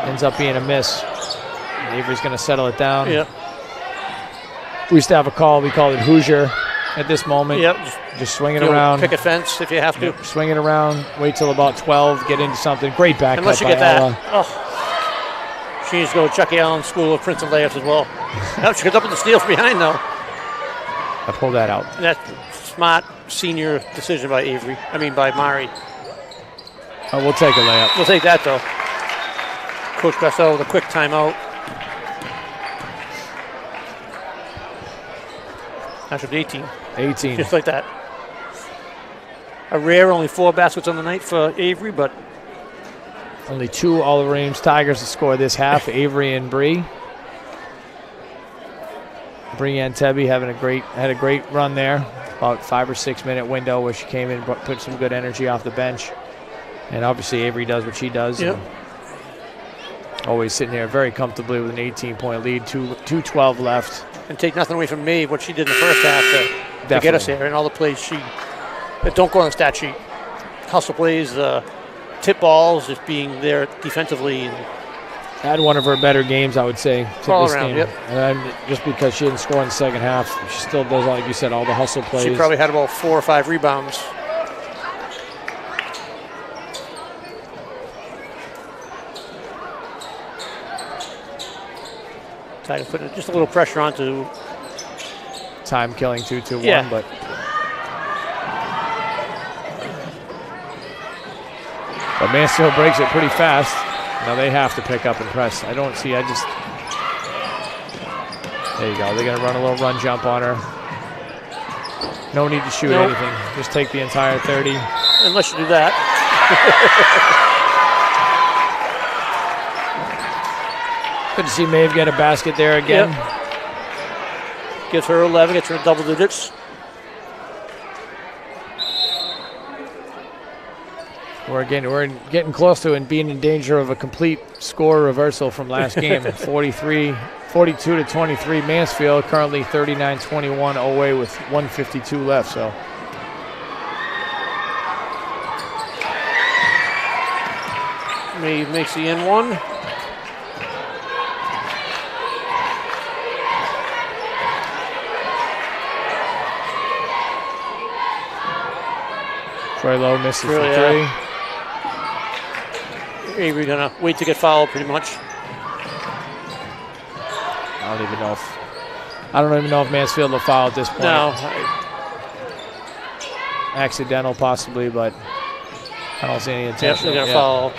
Speaker 4: Ends up being a miss. Avery's going to settle it down.
Speaker 3: Yep.
Speaker 4: We used to have a call. We called it Hoosier at this moment.
Speaker 3: Yep.
Speaker 4: Just swing it around.
Speaker 3: Pick a fence if you have to.
Speaker 4: Swing it around. Wait till about 12. Get into something. Great backup
Speaker 3: Unless you
Speaker 4: by
Speaker 3: get
Speaker 4: Ella.
Speaker 3: that. She needs to go to Chuck Allen School of Princeton layups as well. She goes up with the steal from behind, though.
Speaker 4: I pulled that out.
Speaker 3: That's smart senior decision by by Mari.
Speaker 4: We'll take a layup.
Speaker 3: We'll take that, though. Coach Garcelle with a quick timeout. That's 18.
Speaker 4: 18.
Speaker 3: Just like that. A rare, only 4 baskets on the night for Avery, but
Speaker 4: only 2 Oliver Ames Tigers to score this half, Avery and Bree. Brianne Tebby had a great run there. About 5 or 6 minute window where she came in and put some good energy off the bench. And obviously Avery does what she does.
Speaker 3: Yep.
Speaker 4: Always sitting there very comfortably with an 18-point lead, 2:12 left.
Speaker 3: And take nothing away from Maeve, what she did in the first half to get us there, and all the plays that don't go on the stat sheet. Hustle plays, tip balls, just being there defensively.
Speaker 4: Had one of her better games, I would say, to
Speaker 3: all
Speaker 4: this
Speaker 3: around,
Speaker 4: game.
Speaker 3: yep.
Speaker 4: And just because she didn't score in the second half, she still does, like you said, all the hustle plays.
Speaker 3: She probably had about 4 or 5 rebounds. Tigers putting just a little pressure onto.
Speaker 4: Time killing 2-2-1,
Speaker 3: Yeah.
Speaker 4: But Mansfield breaks it pretty fast. Now they have to pick up and press. There you go. They're going to run a little run jump on her. No need to shoot anything. Just take the entire 30.
Speaker 3: Unless you do that.
Speaker 4: Good to see Maeve get a basket there again.
Speaker 3: Yep. Gets her 11, gets her in double digits.
Speaker 4: We're getting close to and being in danger of a complete score reversal from last game. 42-23 Mansfield, currently 39-21 away with 1:52 left. So
Speaker 3: Maeve makes the N1.
Speaker 4: Troy Lowe misses
Speaker 3: Really,
Speaker 4: for 3.
Speaker 3: Avery gonna wait to get fouled pretty much.
Speaker 4: I don't even know if Mansfield will foul at this point.
Speaker 3: No.
Speaker 4: Accidental possibly, but I don't see any intention.
Speaker 3: They're gonna foul.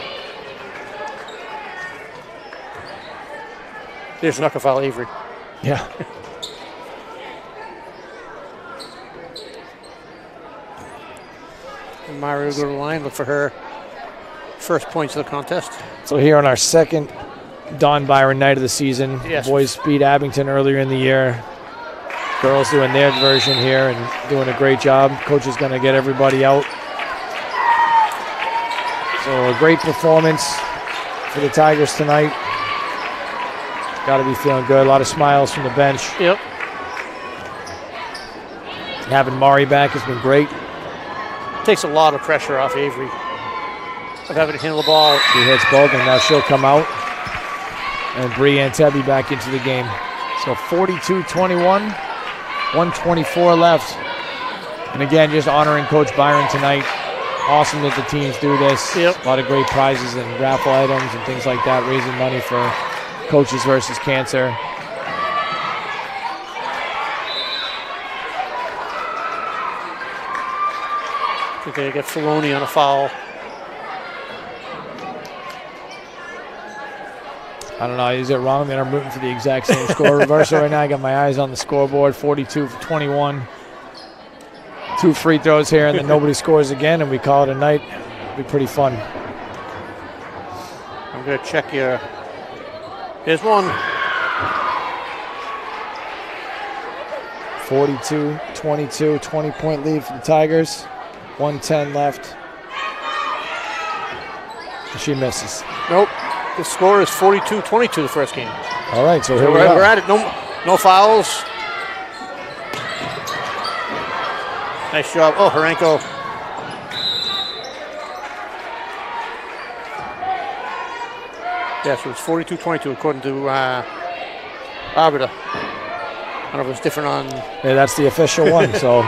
Speaker 3: They're just not gonna foul Avery.
Speaker 4: Yeah.
Speaker 3: Mari will go to the line, look for her first points of the contest.
Speaker 4: So here on our second Don Byron night of the season,
Speaker 3: Yes.
Speaker 4: boys beat Abington earlier in the year. Girls doing their version here and doing a great job. Coach is going to get everybody out. So a great performance for the Tigers tonight. Got to be feeling good. A lot of smiles from the bench.
Speaker 3: Yep.
Speaker 4: Having Mari back has been great.
Speaker 3: Takes a lot of pressure off Avery of having to handle the ball.
Speaker 4: She hits both, and now she'll come out. And Brianne Tebby back into the game. So 42-21, 1:24 left. And again, just honoring Coach Byron tonight. Awesome that the teams do this.
Speaker 3: Yep.
Speaker 4: A lot of great prizes and raffle items and things like that, raising money for Coaches versus Cancer.
Speaker 3: I think they get Filoni on a foul.
Speaker 4: I don't know, is it wrong that I'm rooting for the exact same score reversal right now? I got my eyes on the scoreboard, 42-21. 2 free throws here, and then nobody scores again, and we call it a night. It'll be pretty fun.
Speaker 3: I'm going to check your. Here's one.
Speaker 4: 42-22, 20-point lead for the Tigers. 1:10 left. She misses.
Speaker 3: Nope. The score is 42-22 the first game.
Speaker 4: All right, so here
Speaker 3: we're at it. No fouls. Nice job. Oh, Horenko. Yeah, so it's 42-22 according to Arbiter. I don't know if it's different on.
Speaker 4: Yeah, that's the official one, so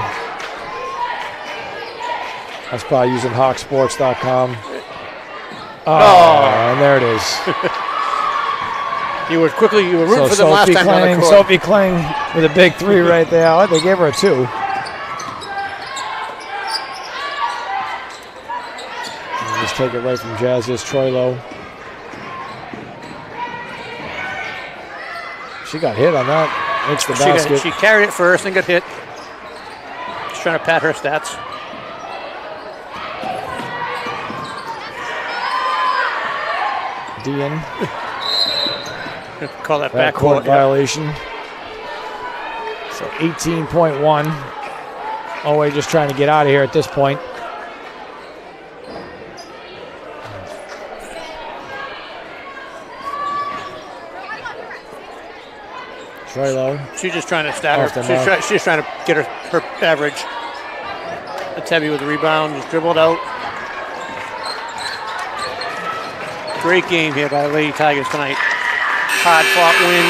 Speaker 4: that's probably using hawksports.com. Oh, and there it is.
Speaker 3: You were rooting for them last time on the court.
Speaker 4: Sophie Kling with a big 3 right there. Oh, they gave her a 2. Just take it right from Jazzia's Troilo. She got hit on that. Makes the basket.
Speaker 3: She carried it first and got hit. Just trying to pad her stats.
Speaker 4: Dean.
Speaker 3: Call that
Speaker 4: backcourt violation. So 18.1. Owe just trying to get out of here at this point. Troilo.
Speaker 3: She's just trying to stat her. She's trying to get her average. That's heavy with the rebound. Just dribbled out. Great game here by the Lady Tigers tonight. Hard-fought win,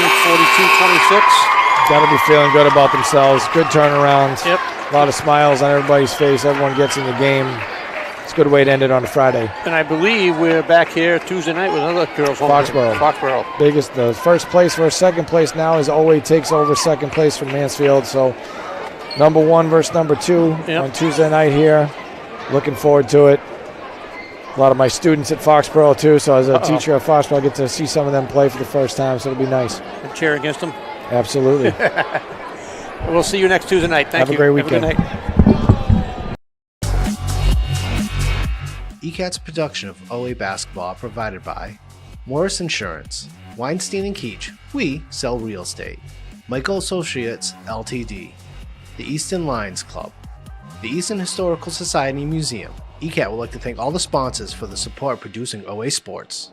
Speaker 3: 42-26.
Speaker 4: Got to be feeling good about themselves. Good turnarounds.
Speaker 3: Yep.
Speaker 4: A lot of smiles on everybody's face. Everyone gets in the game. It's a good way to end it on a Friday.
Speaker 3: And I believe we're back here Tuesday night with another girls' home.
Speaker 4: Foxborough. Biggest, the first place for second place now is Owe takes over second place from Mansfield. So number 1 versus number 2 on Tuesday night here. Looking forward to it. A lot of my students at Foxborough too, so as a teacher at Foxborough, I get to see some of them play for the first time, so it'll be nice.
Speaker 3: And cheer against them.
Speaker 4: Absolutely.
Speaker 3: We'll see you next Tuesday night. Thank you.
Speaker 4: Have a great weekend.
Speaker 3: Have a good night.
Speaker 1: ECAT's production of OA basketball provided by Morris Insurance, Weinstein & Keach, we sell real estate, Michael Associates, Ltd., the Easton Lions Club, the Easton Historical Society Museum. ECAT would like to thank all the sponsors for the support producing OA Sports.